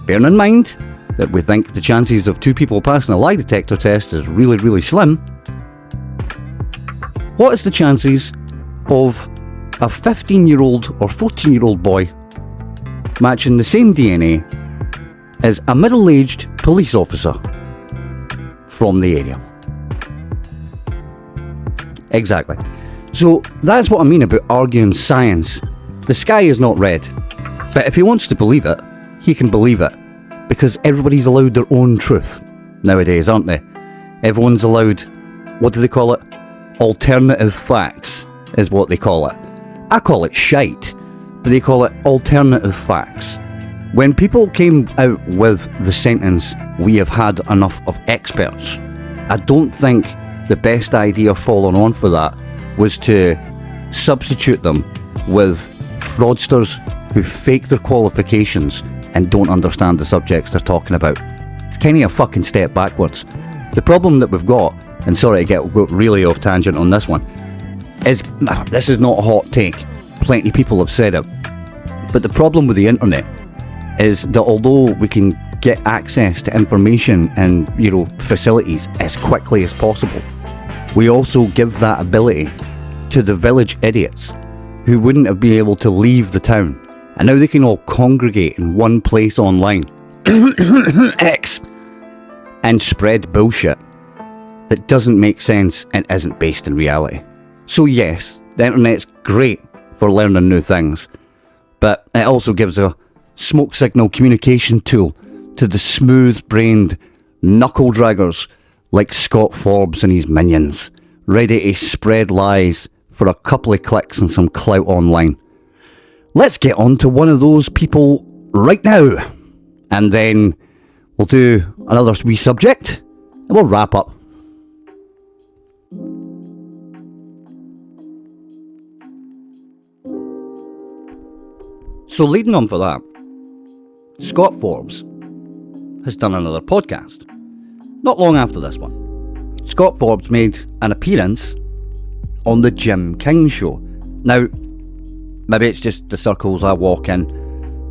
Bearing in mind that we think the chances of two people passing a lie detector test is really, really slim, what is the chances of a 15-year-old or 14-year-old boy matching the same DNA as a middle-aged police officer from the area? Exactly. So that's what I mean about arguing science. The sky is not red, but if he wants to believe it, he can believe it, because everybody's allowed their own truth nowadays, aren't they? Everyone's allowed, what do they call it? Alternative facts is what they call it. I call it shite, but they call it alternative facts. When people came out with the sentence, "We have had enough of experts," I don't think the best idea following on for that was to substitute them with fraudsters who fake their qualifications and don't understand the subjects they're talking about. It's kind of a fucking step backwards. The problem that we've got, and sorry to go really off tangent on this one, is this is not a hot take. Plenty of people have said it. But the problem with the internet is that although we can get access to information and, you know, facilities as quickly as possible, we also give that ability to the village idiots who wouldn't have been able to leave the town, and now they can all congregate in one place online X and spread bullshit that doesn't make sense and isn't based in reality. So yes, the internet's great for learning new things, but it also gives a smoke signal communication tool to the smooth-brained knuckle draggers like Scott Forbes and his minions, ready to spread lies for a couple of clicks and some clout online. Let's get on to one of those people right now, and then we'll do another wee subject, and we'll wrap up. So leading on for that, Scott Forbes has done another podcast. Not long after this one, Scott Forbes made an appearance on the Jim King show. Now, maybe it's just the circles I walk in,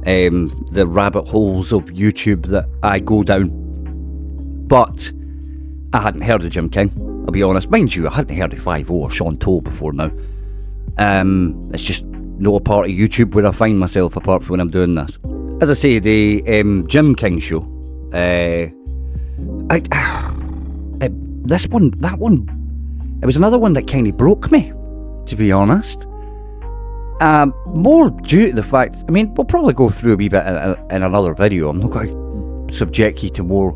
the rabbit holes of YouTube that I go down, but I hadn't heard of Jim King, I'll be honest. Mind you, I hadn't heard of FIVO or Sean Toal before now. It's just not a part of YouTube where I find myself apart from when I'm doing this. As I say, the Jim King show, that one, it was another one that kind of broke me, to be honest. More due to the fact, I mean, we'll probably go through a wee bit in another video. I'm not going to subject you to more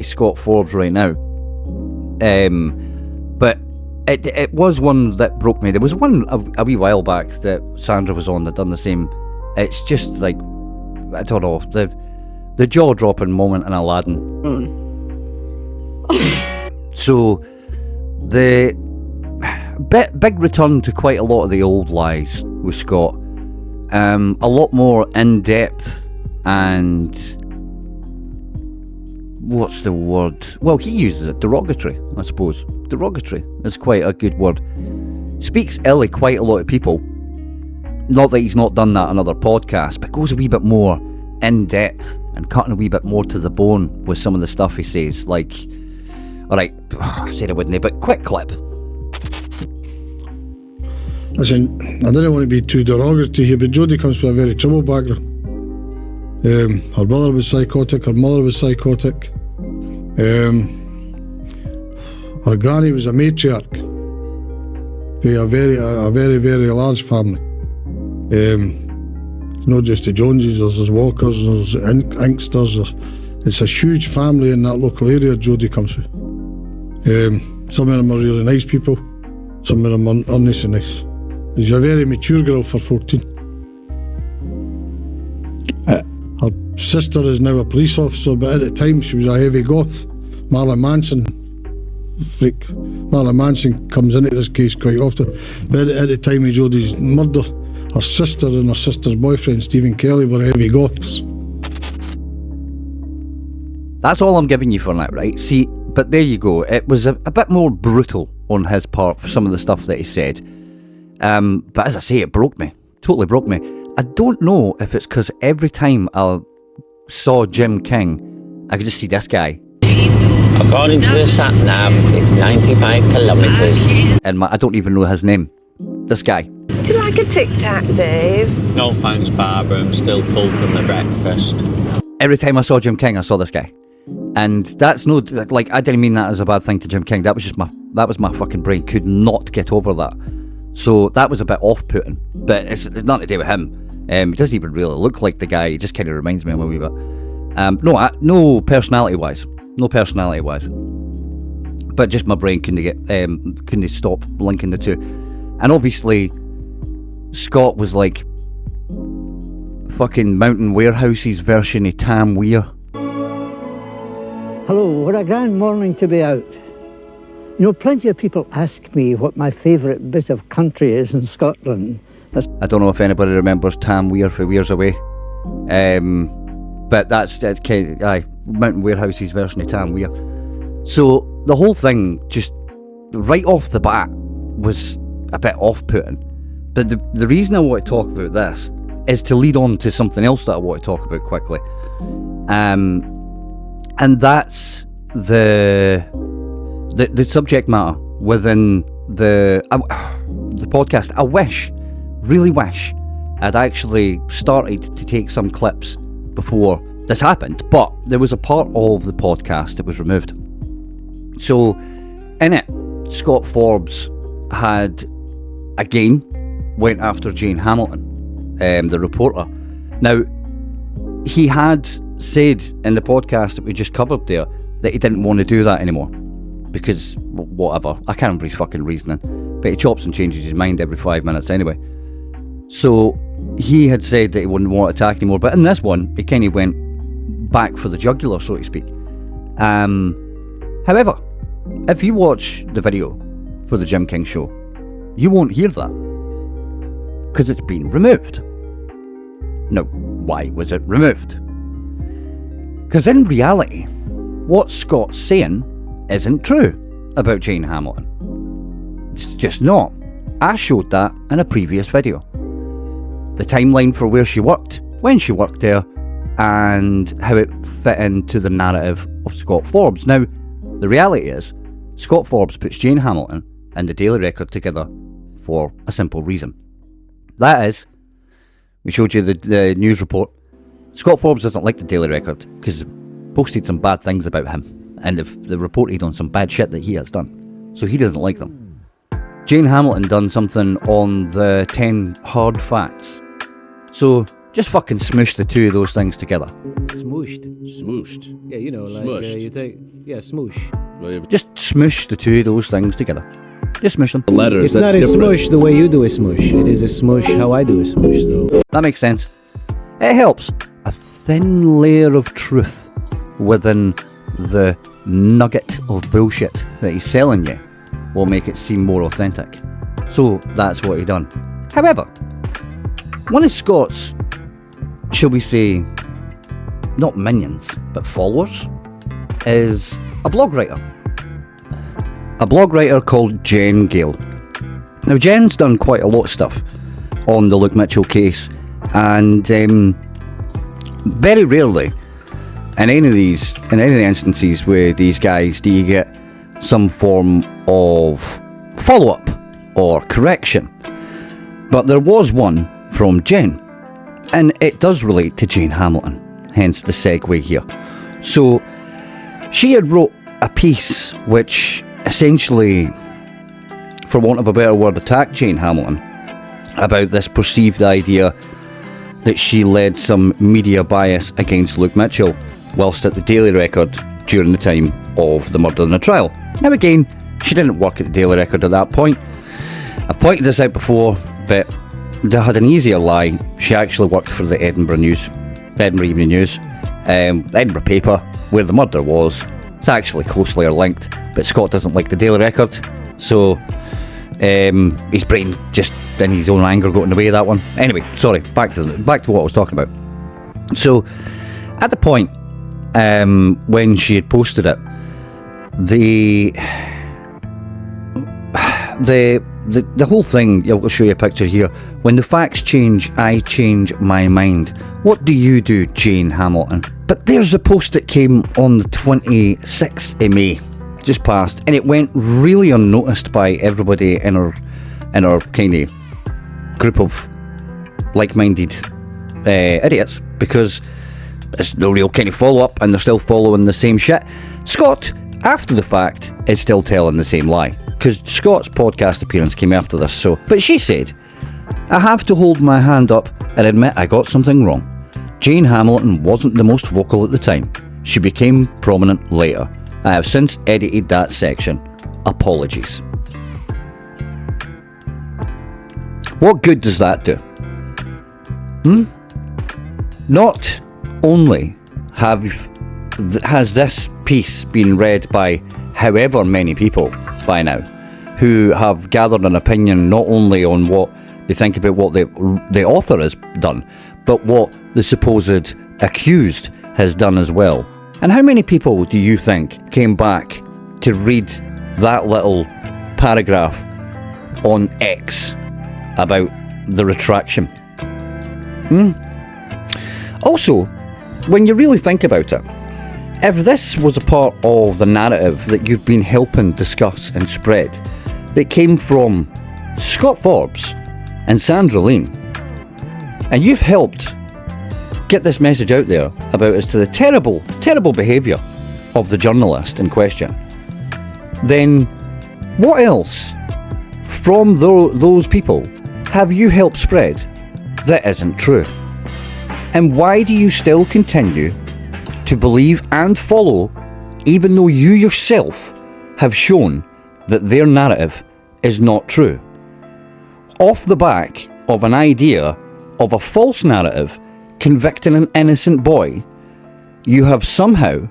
Scott Forbes right now. But it was one that broke me. There was one a wee while back that Sandra was on that done the same. It's just like, I don't know, the jaw-dropping moment in Aladdin. So, the big return to quite a lot of the old lies with Scott. A lot more in-depth and... what's the word? Well, he uses it. Derogatory, I suppose. Derogatory is quite a good word. Speaks ill of quite a lot of people. not that he's not done that on other podcasts, but goes a wee bit more in depth and cutting a wee bit more to the bone with some of the stuff he says. Like, alright, I said I wouldn't, but quick clip. Listen, I don't want to be too derogatory here, but Jodie comes from a very troubled background. Her brother was psychotic, her mother was psychotic. Her granny was a matriarch for a very, very large family. It's not just the Joneses, there's Walkers, there's Inksters. It's a huge family in that local area Jodie comes from. Some of them are really nice people, some of them are nice and nice. She's a very mature girl for 14. Her sister is now a police officer, but at the time she was a heavy goth. Marilyn Manson freak. Marilyn Manson comes into this case quite often. But at the time of Jodie's murder, her sister and her sister's boyfriend, Stephen Kelly, were heavy goths. That's all I'm giving you for now, right? See, but there you go. It was a bit more brutal on his part for some of the stuff that he said. But as I say, it broke me. Totally broke me. I don't know if it's because every time I saw Jim King, I could just see this guy. According to the sat-nav, it's 95 kilometres. And I don't even know his name. This guy. Do you like a Tic Tac, Dave? No thanks, Barbara. I'm still full from the breakfast. Every time I saw Jim King, I saw this guy. And that's no, like, I didn't mean that as a bad thing to Jim King. That was just my fucking brain could not get over that. So that was a bit off-putting. But it's nothing to do with him. He doesn't even really look like the guy. He just kind of reminds me of a wee bit. No personality-wise. No personality-wise. But just my brain couldn't stop linking the two. And obviously, Scott was like fucking Mountain Warehouse's version of Tam Weir. Hello, what a grand morning to be out. You know, plenty of people ask me what my favourite bit of country is in Scotland. I don't know if anybody remembers Tam Weir for Weir's Away. But that's Mountain Warehouse's version of Tam Weir. So the whole thing, just right off the bat, was a bit off-putting. But the reason I want to talk about this is to lead on to something else that I want to talk about quickly. And that's the subject matter within the podcast. I really wish I'd actually started to take some clips before this happened, but there was a part of the podcast that was removed. So in it, Scott Forbes had again went after Jane Hamilton, the reporter. Now, he had said in the podcast that we just covered there that he didn't want to do that anymore because whatever, I can't remember his fucking reasoning, but he chops and changes his mind every 5 minutes anyway. So he had said that he wouldn't want to attack anymore, but in this one he kind of went back for the jugular, so to speak. However, if you watch the video for the Jim King show, you won't hear that because it's been removed. Now, why was it removed? Because in reality, what Scott's saying isn't true about Jane Hamilton. It's just not. I showed that in a previous video. The timeline for where she worked, when she worked there, and how it fit into the narrative of Scott Forbes. Now, the reality is, Scott Forbes puts Jane Hamilton and the Daily Record together for a simple reason. That is, we showed you the news report. Scott Forbes doesn't like the Daily Record because they've posted some bad things about him and they've reported on some bad shit that he has done. So he doesn't like them. Jane Hamilton done something on the 10 hard facts. So just fucking smoosh the two of those things together. Smooshed. Yeah, you know, like you take, smoosh. Just smoosh the two of those things together. Just smoosh them. The letters. It's not a smoosh the way you do a smoosh. It is a smoosh how I do a smoosh. So that makes sense. It helps. A thin layer of truth within the nugget of bullshit that he's selling you will make it seem more authentic. So that's what he done. However, one of Scott's, shall we say, not minions, but followers, is a blog writer. A blog writer called Jen Gale. Now, Jen's done quite a lot of stuff. on the Luke Mitchell case, and very rarely in any of the instances where these guys do you get some form of follow-up or correction. But there was one from Jen, and it does relate to Jane Hamilton, hence the segue here. So she had wrote a piece which essentially, for want of a better word, attacked Jane Hamilton about this perceived idea that she led some media bias against Luke Mitchell whilst at the Daily Record during the time of the murder and the trial. Now again, she didn't work at the Daily Record at that point. I've pointed this out before, but they had an easier lie. She actually worked for the Edinburgh Evening News, Edinburgh paper, where the murder was. It's actually closely linked, but Scott doesn't like the Daily Record, so his brain just in his own anger got in the way of that one. Anyway, sorry, back to what I was talking about. So at the point when she had posted it, the whole thing, I'll show you a picture here. When the facts change, I change my mind. What do you do, Jane Hamilton? But there's a post that came on the 26th of May, just passed, and it went really unnoticed by everybody in our kind of group of like-minded idiots, because it's no real kind of follow-up, and they're still following the same shit. Scott, after the fact, is still telling the same lie, because Scott's podcast appearance came after this. So, but she said, I have to hold my hand up and admit I got something wrong. Jane Hamilton wasn't the most vocal at the time. She became prominent later. I have since edited that section. Apologies. What good does that do? Not only has this piece been read by however many people by now who have gathered an opinion not only on what they think about what the author has done, but what the supposed accused has done as well. And how many people do you think came back to read that little paragraph on X about the retraction? Also, when you really think about it, if this was a part of the narrative that you've been helping discuss and spread, that came from Scott Forbes and Sandra Lean, and you've helped get this message out there about as to the terrible, terrible behaviour of the journalist in question, then what else from those people have you helped spread that isn't true? And why do you still continue to believe and follow, even though you yourself have shown that their narrative is not true? Off the back of an idea of a false narrative convicting an innocent boy, you have somehow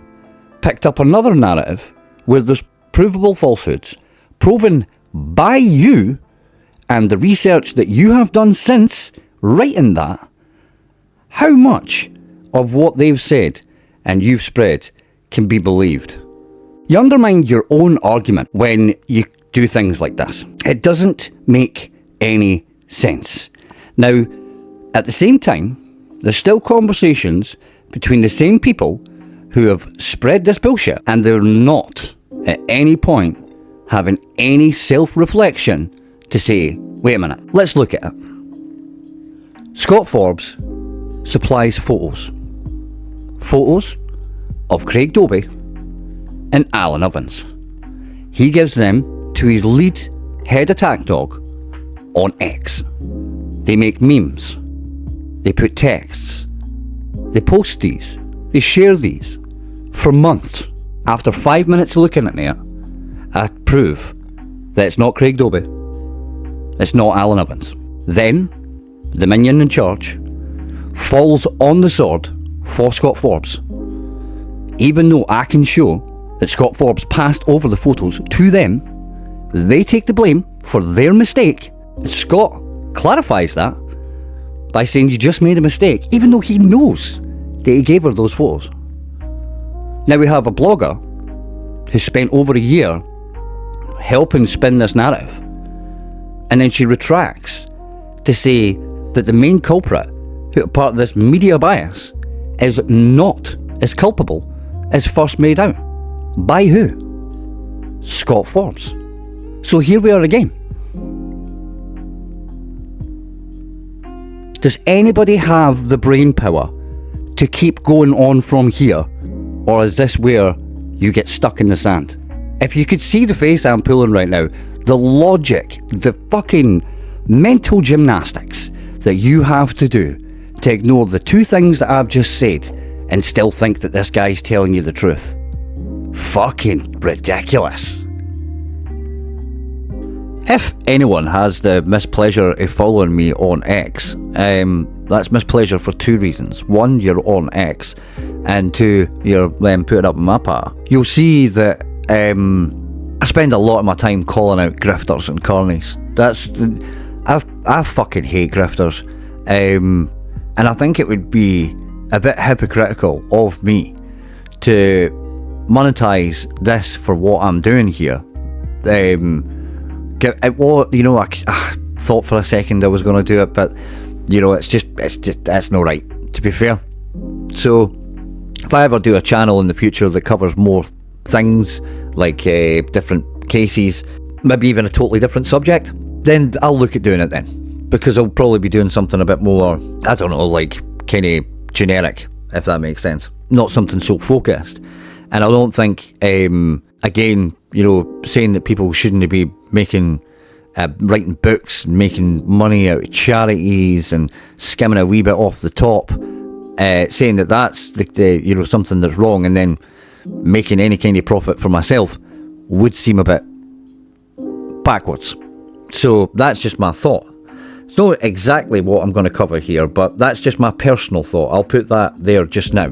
picked up another narrative where there's provable falsehoods proven by you and the research that you have done since writing that. How much of what they've said and you've spread can be believed? You undermine your own argument when you do things like this. It doesn't make any sense. Now, at the same time, there's still conversations between the same people who have spread this bullshit, and they're not at any point having any self-reflection to say, wait a minute, let's look at it. Scott Forbes supplies photos of Craig Dobie and Alan Evans. He gives them to his lead head attack dog on X. They make memes, they put texts, they post these, they share these for months. After 5 minutes of looking at it, I prove that it's not Craig Dobie, it's not Alan Evans. Then the minion in charge falls on the sword for Scott Forbes, even though I can show that Scott Forbes passed over the photos to them. They take the blame for their mistake. Scott clarifies that by saying you just made a mistake, even though he knows that he gave her those photos. Now we have a blogger who spent over a year helping spin this narrative, and then she retracts to say that the main culprit, who are part of this media bias, is not as culpable as first made out. By who? Scott Forbes. So here we are again. Does anybody have the brain power to keep going on from here? Or is this where you get stuck in the sand? If you could see the face I'm pulling right now, the logic, the fucking mental gymnastics that you have to do to ignore the two things that I've just said and still think that this guy's telling you the truth. Fucking ridiculous. If anyone has the mispleasure of following me on X, that's mispleasure for two reasons. One, you're on X, and two, you're putting up my part. You'll see that I spend a lot of my time calling out grifters and carnies. I fucking hate grifters, and I think it would be a bit hypocritical of me to monetize this for what I'm doing here. I thought for a second I was going to do it, but it's not right, to be fair. So if I ever do a channel in the future that covers more things, like different cases, maybe even a totally different subject, then I'll look at doing it then, because I'll probably be doing something a bit more, I don't know, like kind of generic, if that makes sense, not something so focused. And I don't think, again, saying that people shouldn't be making writing books and making money out of charities and skimming a wee bit off the top, saying that that's the something that's wrong, and then making any kind of profit for myself would seem a bit backwards. So that's just my thought. It's not exactly what I'm going to cover here, but that's just my personal thought. I'll put that there just now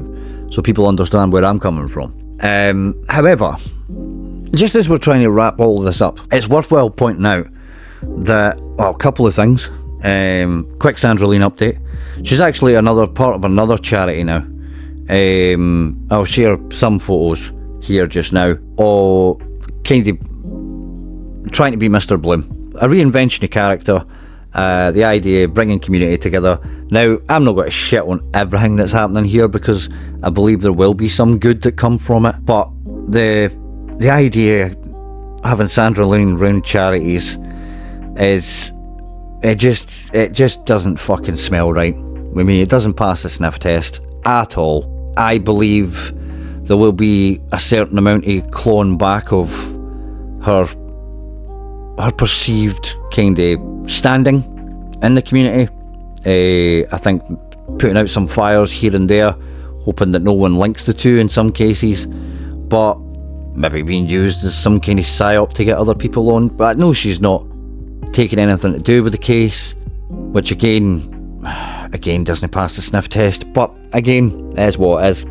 so people understand where I'm coming from. However, just as we're trying to wrap all of this up, it's worthwhile pointing out that, a couple of things. Quick Sandra Lean update. She's actually another part of another charity now. I'll share some photos here just now, or kind of trying to be Mr. Bloom, a reinvention of character, the idea of bringing community together. Now, I'm not going to shit on everything that's happening here, because I believe there will be some good that come from it, but the idea of having Sandra Lean run charities is, it just doesn't fucking smell right with me. It doesn't pass the sniff test at all. I believe there will be a certain amount of clawing back of her perceived kind of standing in the community. I think putting out some fires here and there, hoping that no one links the two in some cases, but maybe being used as some kind of psyop to get other people on. But no, she's not taking anything to do with the case, which again doesn't pass the sniff test, but again, is what it is.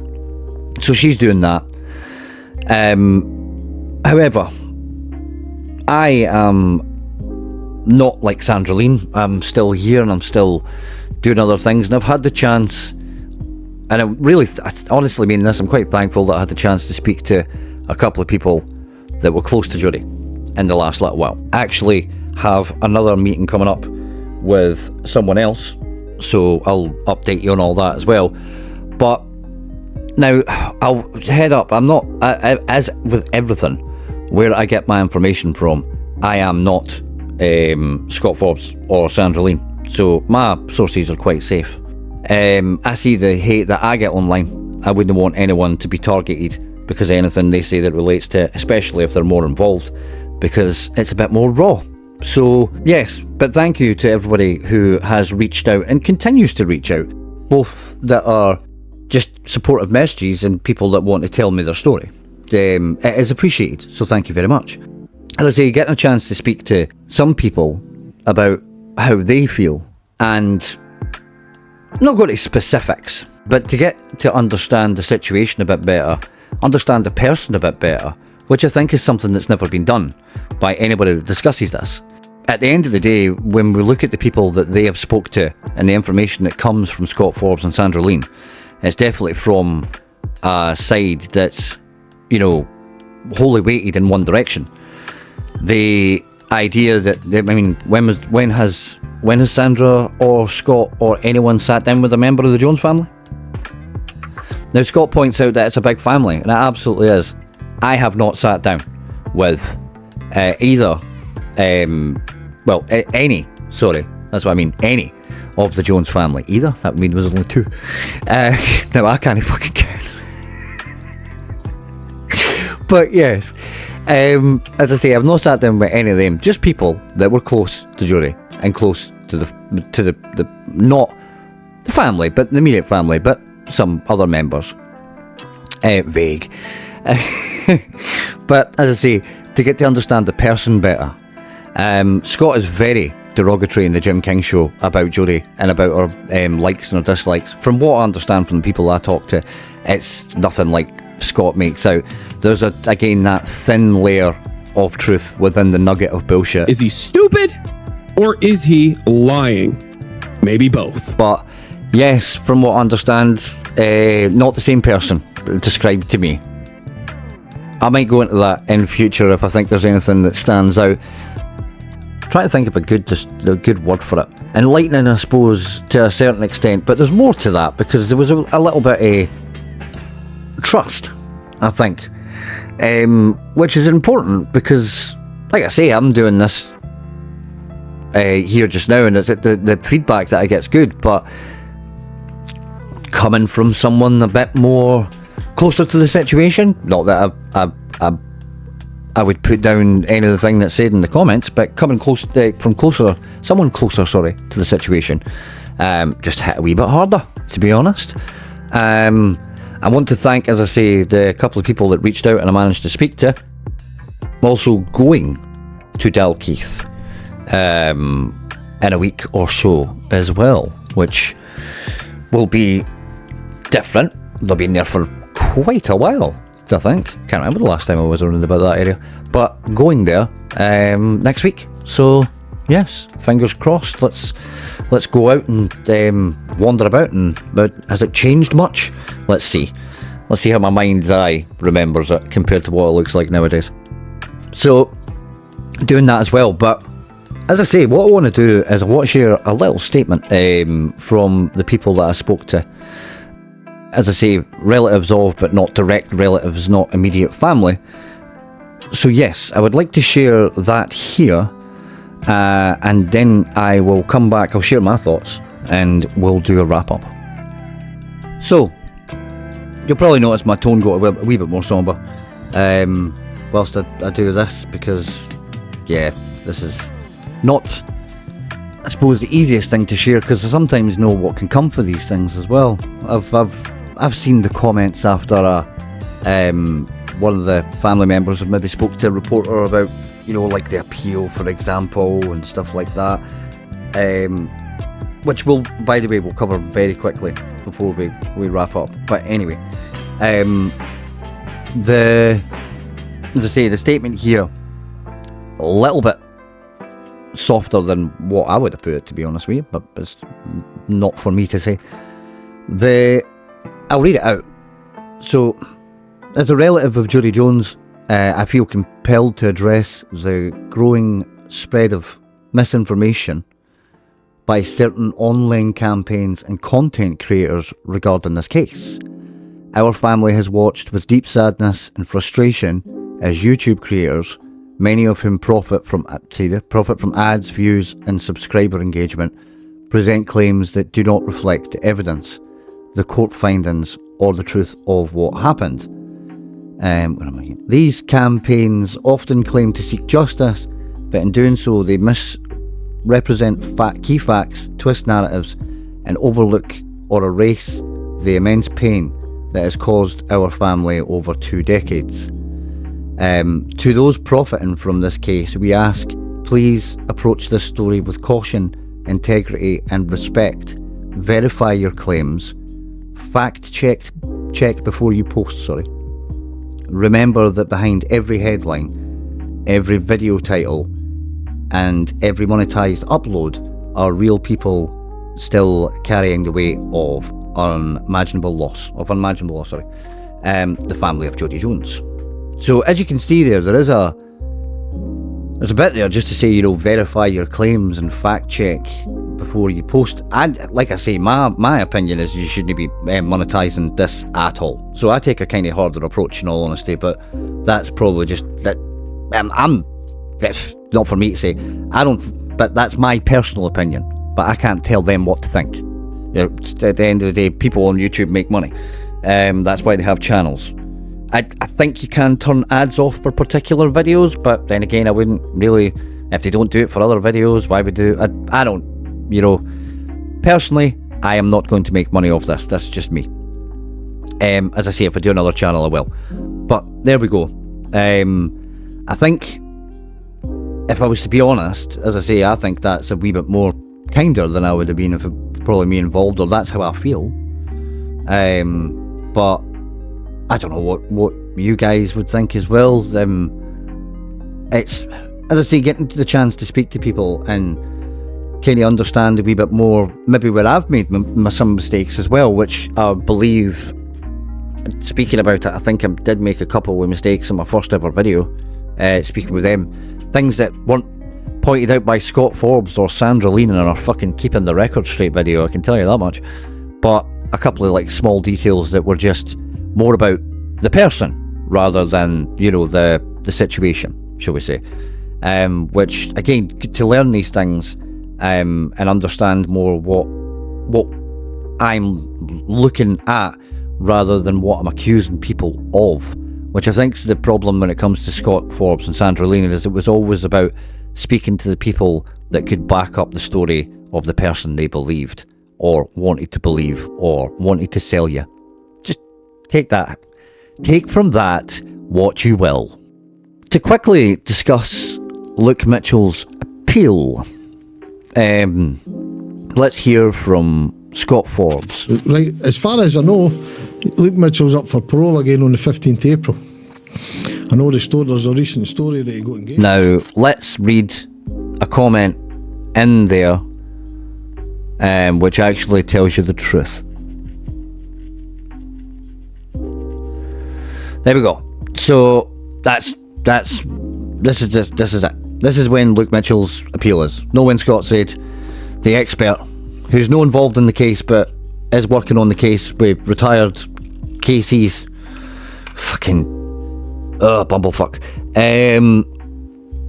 So she's doing that. However, I am not like Sandra Lean. I'm still here and I'm still doing other things, and I've had the chance, and I honestly mean this, I'm quite thankful that I had the chance to speak to a couple of people that were close to Judy in the last little while. I actually have another meeting coming up with someone else, so I'll update you on all that as well. But now, I'll head up, I'm not, as with everything, where I get my information from, I am not Scott Forbes or Sandra Lean, so my sources are quite safe. I see the hate that I get online. I wouldn't want anyone to be targeted because of anything they say that relates to it, especially if they're more involved, because it's a bit more raw. So yes, but thank you to everybody who has reached out and continues to reach out, both that are just supportive messages and people that want to tell me their story. It is appreciated, so thank you very much. As I say, getting a chance to speak to some people about how they feel, and not go to specifics, but to get to understand the situation a bit better, understand the person a bit better, which I think is something that's never been done by anybody that discusses this. At the end of the day, when we look at the people that they have spoke to and the information that comes from Scott Forbes and Sandra Lean, it's definitely from a side that's, wholly weighted in one direction. The idea that, when has when has Sandra or Scott or anyone sat down with a member of the Jones family? Now, Scott points out that it's a big family, and it absolutely is. I have not sat down with either, any, sorry, that's what I mean, any of the Jones family. Either, that would mean there was only two. Now, I can't fucking count. But yes, as I say, I've not sat down with any of them, just people that were close to Jodie and close to the not the family, but the immediate family, but some other members. Vague. But as I say, to get to understand the person better, Scott is very derogatory in the Jim King show about Jodie and about her likes and her dislikes. From what I understand from the people I talk to, it's nothing like Scott makes out. There's again that thin layer of truth within the nugget of bullshit. Is he stupid or is he lying? Maybe both. But yes, from what I understand, not the same person described to me. I might go into that in future if I think there's anything that stands out. Trying to think of a good word for it. Enlightening, I suppose, to a certain extent, but there's more to that because there was a little bit of trust, I think, which is important because, like I say, I'm doing this here just now, and the feedback that I get's good, but coming from someone a bit more closer to the situation, not that I would put down anything that's said in the comments, but coming someone closer to the situation, just hit a wee bit harder, to be honest. I want to thank, as I say, the couple of people that reached out and I managed to speak to. I'm also going to Dalkeith in a week or so as well, which will be different. They'll be in there for quite a while, I think. Can't remember the last time I was around about that area, but going there next week. So yes, fingers crossed. Let's go out and wander about. But has it changed much? Let's see how my mind's eye remembers it compared to what it looks like nowadays. So doing that as well. But as I say, what I want to do is I want to share a little statement from the people that I spoke to. As I say, relatives of, but not direct relatives, not immediate family. So yes, I would like to share that here, and then I will come back, I'll share my thoughts, and we'll do a wrap-up. So, you'll probably notice my tone got a wee bit more somber whilst I do this, because, yeah, this is not, I suppose, the easiest thing to share, because I sometimes know what can come for these things as well. I've seen the comments after one of the family members have maybe spoke to a reporter about, like the appeal, for example, and stuff like that, which we'll cover very quickly before we wrap up. But anyway, as I say, the statement here, a little bit softer than what I would have put it, to be honest with you, but it's not for me to say. I'll read it out. So, as a relative of Jodie Jones, I feel compelled to address the growing spread of misinformation by certain online campaigns and content creators regarding this case. Our family has watched with deep sadness and frustration as YouTube creators, many of whom profit from ads, views and subscriber engagement, present claims that do not reflect the evidence, the court findings or the truth of what happened. These campaigns often claim to seek justice, but in doing so they misrepresent key facts, twist narratives and overlook or erase the immense pain that has caused our family over 2 decades. To those profiting from this case, we ask, please approach this story with caution, integrity and respect. Verify your claims. Fact check before you post, Remember that behind every headline, every video title, and every monetized upload are real people still carrying the weight of unimaginable loss. The family of Jodie Jones. So as you can see there is a there's a bit there just to say, you know, verify your claims and fact check before you post. And like I say, my opinion is you shouldn't be monetizing this at all. So I take a kind of harder approach in all honesty, but that's probably just that. It's not for me to say. But that's my personal opinion. But I can't tell them what to think. You know, at the end of the day, people on YouTube make money. That's why they have channels. I think you can turn ads off for particular videos, but then again, I wouldn't really. If they don't do it for other videos, why would do? I don't. You know, personally, I am not going to make money off this. That's just me. As I say, if I do another channel, I will. But there we go. I think, if I was to be honest, as I say, I think that's a wee bit more kinder than I would have been if it probably me involved, or that's how I feel. But I don't know what you guys would think as well. It's, as I say, getting the chance to speak to people and kind of understand a wee bit more, maybe where I've made some mistakes as well, which I believe, speaking about it, I think I did make a couple of mistakes in my first ever video, speaking with them, things that weren't pointed out by Scott Forbes or Sandra Lean in our fucking Keeping the Record Straight video, I can tell you that much, but a couple of like small details that were just more about the person rather than, you know, the situation, shall we say, which again, to learn these things and understand more what I'm looking at rather than what I'm accusing people of, which I think is the problem when it comes to Scott Forbes and Sandra Lean, is it was always about speaking to the people that could back up the story of the person they believed or wanted to believe or wanted to sell you. Just take from that what you will. To quickly discuss Luke Mitchell's appeal, let's hear from Scott Forbes. Right, as far as I know, Luke Mitchell's up for parole again on the 15th April. I know there's a recent story that he got engaged. Now, let's read a comment in there which actually tells you the truth. There we go. So this is it. This is when Luke Mitchell's appeal is. Not when Scott said, the expert, who's not involved in the case but is working on the case with retired KCs. Fucking bumblefuck.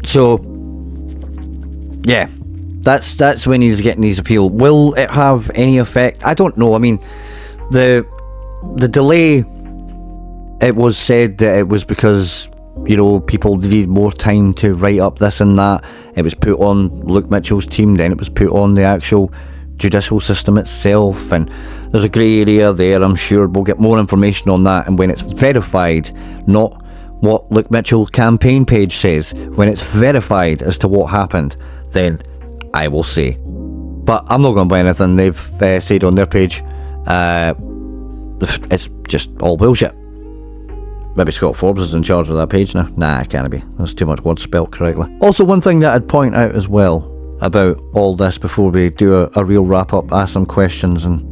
So yeah, that's when he's getting his appeal. Will it have any effect? I don't know. I mean, the delay, it was said that it was because, you know, people needed more time to write up this and that. It was put on Luke Mitchell's team, then it was put on the actual judicial system itself, and there's a grey area there. I'm sure we'll get more information on that, and when it's verified, not what Luke Mitchell's campaign page says, when it's verified as to what happened, then I will say. But I'm not going to buy anything they've said on their page. It's just all bullshit. Maybe Scott Forbes is in charge of that page now. Nah, it can't be. There's too much words spelt correctly. Also, one thing that I'd point out as well about all this before we do a real wrap up, ask some questions and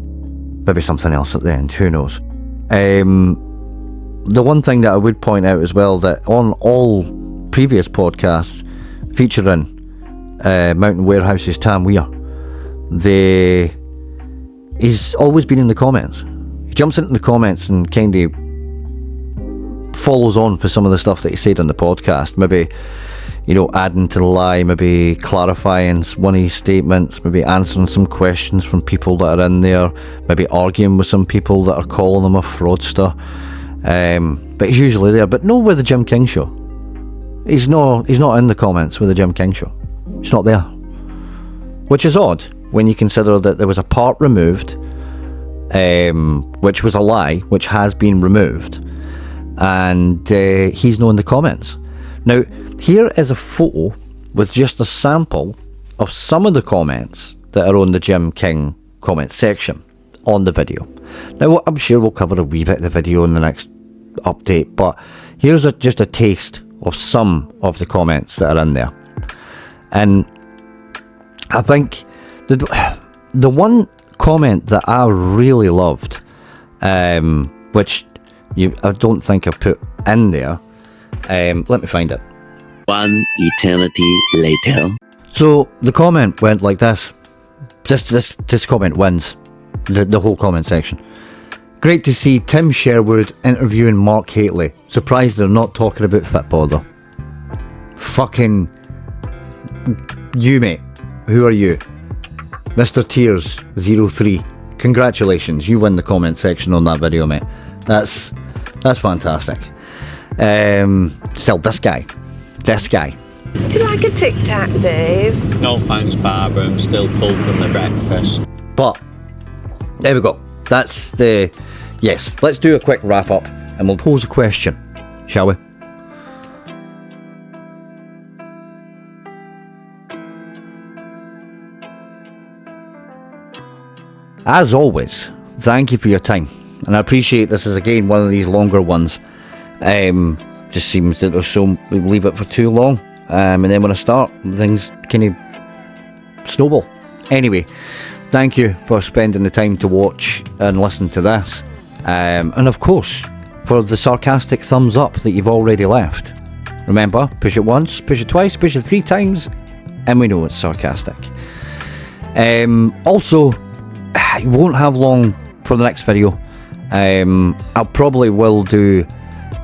maybe something else at the end, who knows. The one thing that I would point out as well, that on all previous podcasts featuring Mountain Warehouse's Tam Weir, he's always been in the comments. He jumps into the comments and kind of follows on for some of the stuff that he said on the podcast, maybe, you know, adding to the lie, maybe clarifying one of his statements, maybe answering some questions from people that are in there, maybe arguing with some people that are calling him a fraudster. But he's usually there, but no with the Jim King show. He's not in the comments with the Jim King show. He's not there, which is odd when you consider that there was a part removed, which was a lie, which has been removed, and he's not in the comments. Now, here is a photo with just a sample of some of the comments that are on the Jim King comment section on the video. Now, I'm sure we'll cover a wee bit of the video in the next update, but here's just a taste of some of the comments that are in there. And I think the one comment that I really loved, which I don't think I put in there, let me find it. One eternity later. So the comment went like this. This comment wins the whole comment section. Great to see Tim Sherwood interviewing Mark Hateley. Surprised they're not talking about football though. Fucking you, mate. Who are you? Mr. Tears 03. Congratulations, you win the comment section on that video, mate. That's fantastic. Still, this guy. Do you like a Tic Tac, Dave? No thanks, Barbara. I'm still full from the breakfast. But there we go. That's the... Yes, let's do a quick wrap up and we'll pose a question, shall we? As always, thank you for your time, and I appreciate this is again one of these longer ones. Just seems that we leave it for too long, and then when I start, things kind of snowball. Anyway, thank you for spending the time to watch and listen to this, and of course for the sarcastic thumbs up that you've already left. Remember, push it once, push it twice, push it 3 times, and we know it's sarcastic. Also, you won't have long for the next video. I probably will do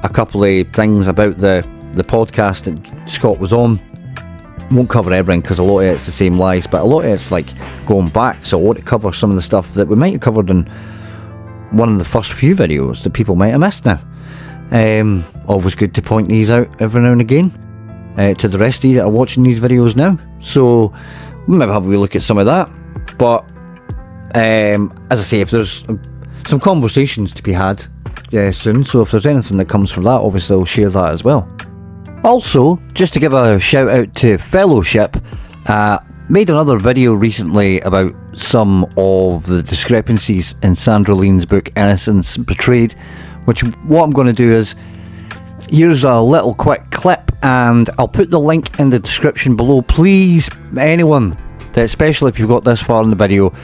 a couple of things about the podcast that Scott was on. Won't cover everything because a lot of it's the same lies, but a lot of it's like going back, so I want to cover some of the stuff that we might have covered in one of the first few videos that people might have missed now. Always good to point these out every now and again to the rest of you that are watching these videos now, so we'll maybe have a wee look at some of that. But as I say, if there's some conversations to be had soon, so if there's anything that comes from that, obviously I'll share that as well. Also, just to give a shout out to Fellowship, made another video recently about some of the discrepancies in Sandra Lean's book Innocence Betrayed, which what I'm going to do is, here's a little quick clip and I'll put the link in the description below. Please, anyone, especially if you've got this far in the video,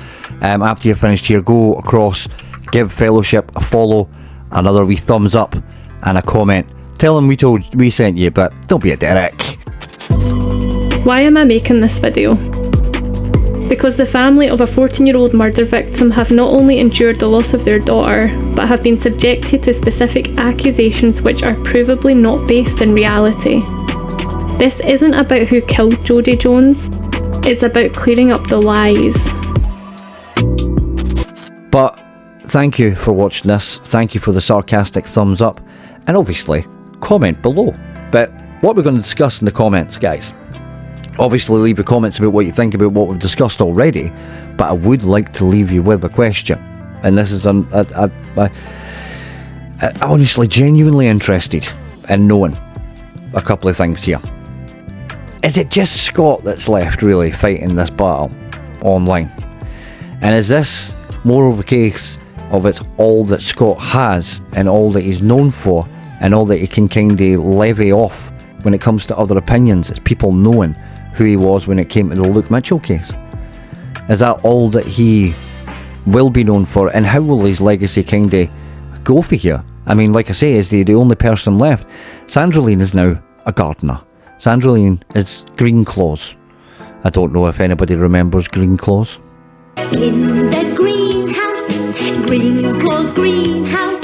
after you're finished here, go across, give Fellowship a follow, another wee thumbs up and a comment. Tell them we sent you, but don't be a derrick. Why am I making this video? Because the family of a 14-year-old murder victim have not only endured the loss of their daughter, but have been subjected to specific accusations which are provably not based in reality. This isn't about who killed Jodie Jones, it's about clearing up the lies. But Thank you for watching this, thank you for the sarcastic thumbs up, and obviously, comment below. But what we're going to discuss in the comments, guys, obviously leave your comments about what you think about what we've discussed already, but I would like to leave you with a question. And this is, I'm honestly, genuinely interested in knowing a couple of things here. Is it just Scott that's left really fighting this battle online? And is this more of a case of it's all that Scott has and all that he's known for and all that he can kind of levy off when it comes to other opinions? It's people knowing who he was when it came to the Luke Mitchell case. Is that all that he will be known for, and how will his legacy kind of go for here? I mean, like I say, is the only person left. Sandra Lean is now a gardener. Sandra Lean is Green Claws. I don't know if anybody remembers Green Claws. In the greenhouse, Green Claws greenhouse,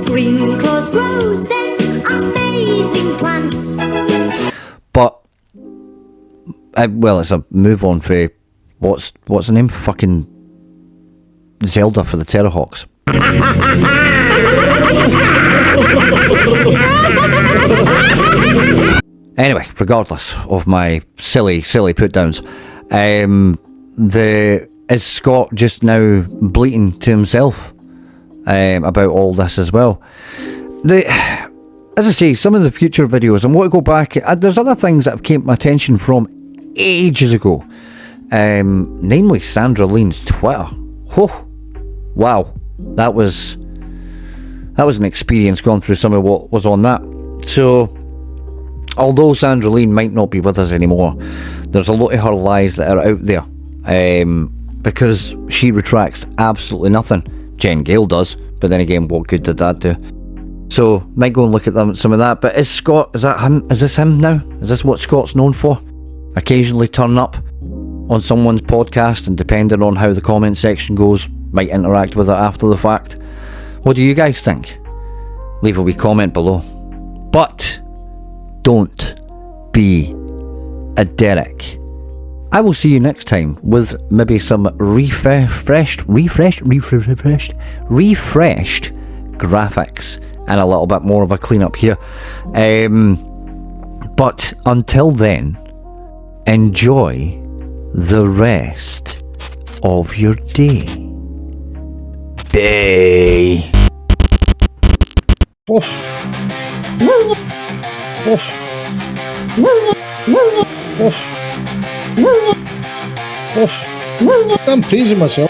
Green Claws grows them amazing plants. But well, it's a move on for what's the name? Fucking Zelda for the Terrahawks. Anyway, regardless of my silly put downs, is Scott just now bleating to himself about all this as well? As I say, some of the future videos, I want to go back. There's other things that have came to my attention from ages ago, namely Sandra Lean's Twitter. Oh, wow, that was an experience going through some of what was on that. So, although Sandra Lean might not be with us anymore, there's a lot of her lies that are out there, because she retracts absolutely nothing. Jen Gale does, but then again, what good did that do? So might go and look at some of that. But is Scott, is that him? Is this him now? Is this what Scott's known for? Occasionally turn up on someone's podcast, and depending on how the comment section goes, might interact with it after the fact. What do you guys think? Leave a wee comment below. But don't be a Derek. I will see you next time with maybe some refreshed graphics and a little bit more of a clean up here. But until then, enjoy the rest of your day. Bye. I'm praising myself.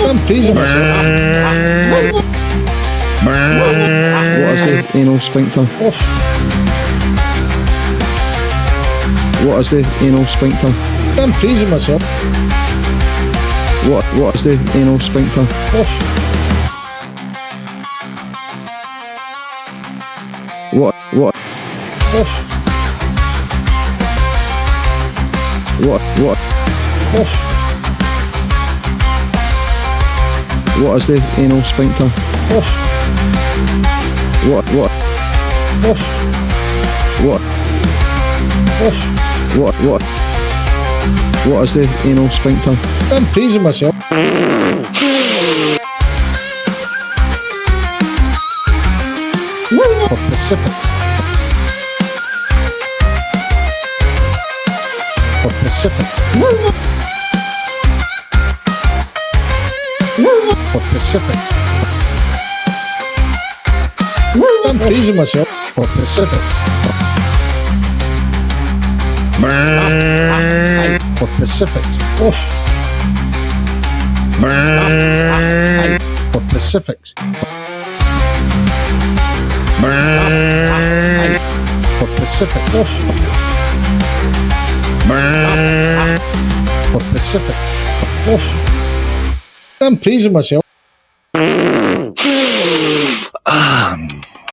I'm praising myself. What is the anal sphincter? What is the anal sphincter? I'm praising myself. What is the anal sphincter? What is the anal sphincter? What is the anal sphincter? I'm praising myself. For Pacific. For Pacific. For Pacific. I'm praising myself. For Pacific. For Pacific. For Pacifics. For Pacific. For Pacific. I'm praising myself.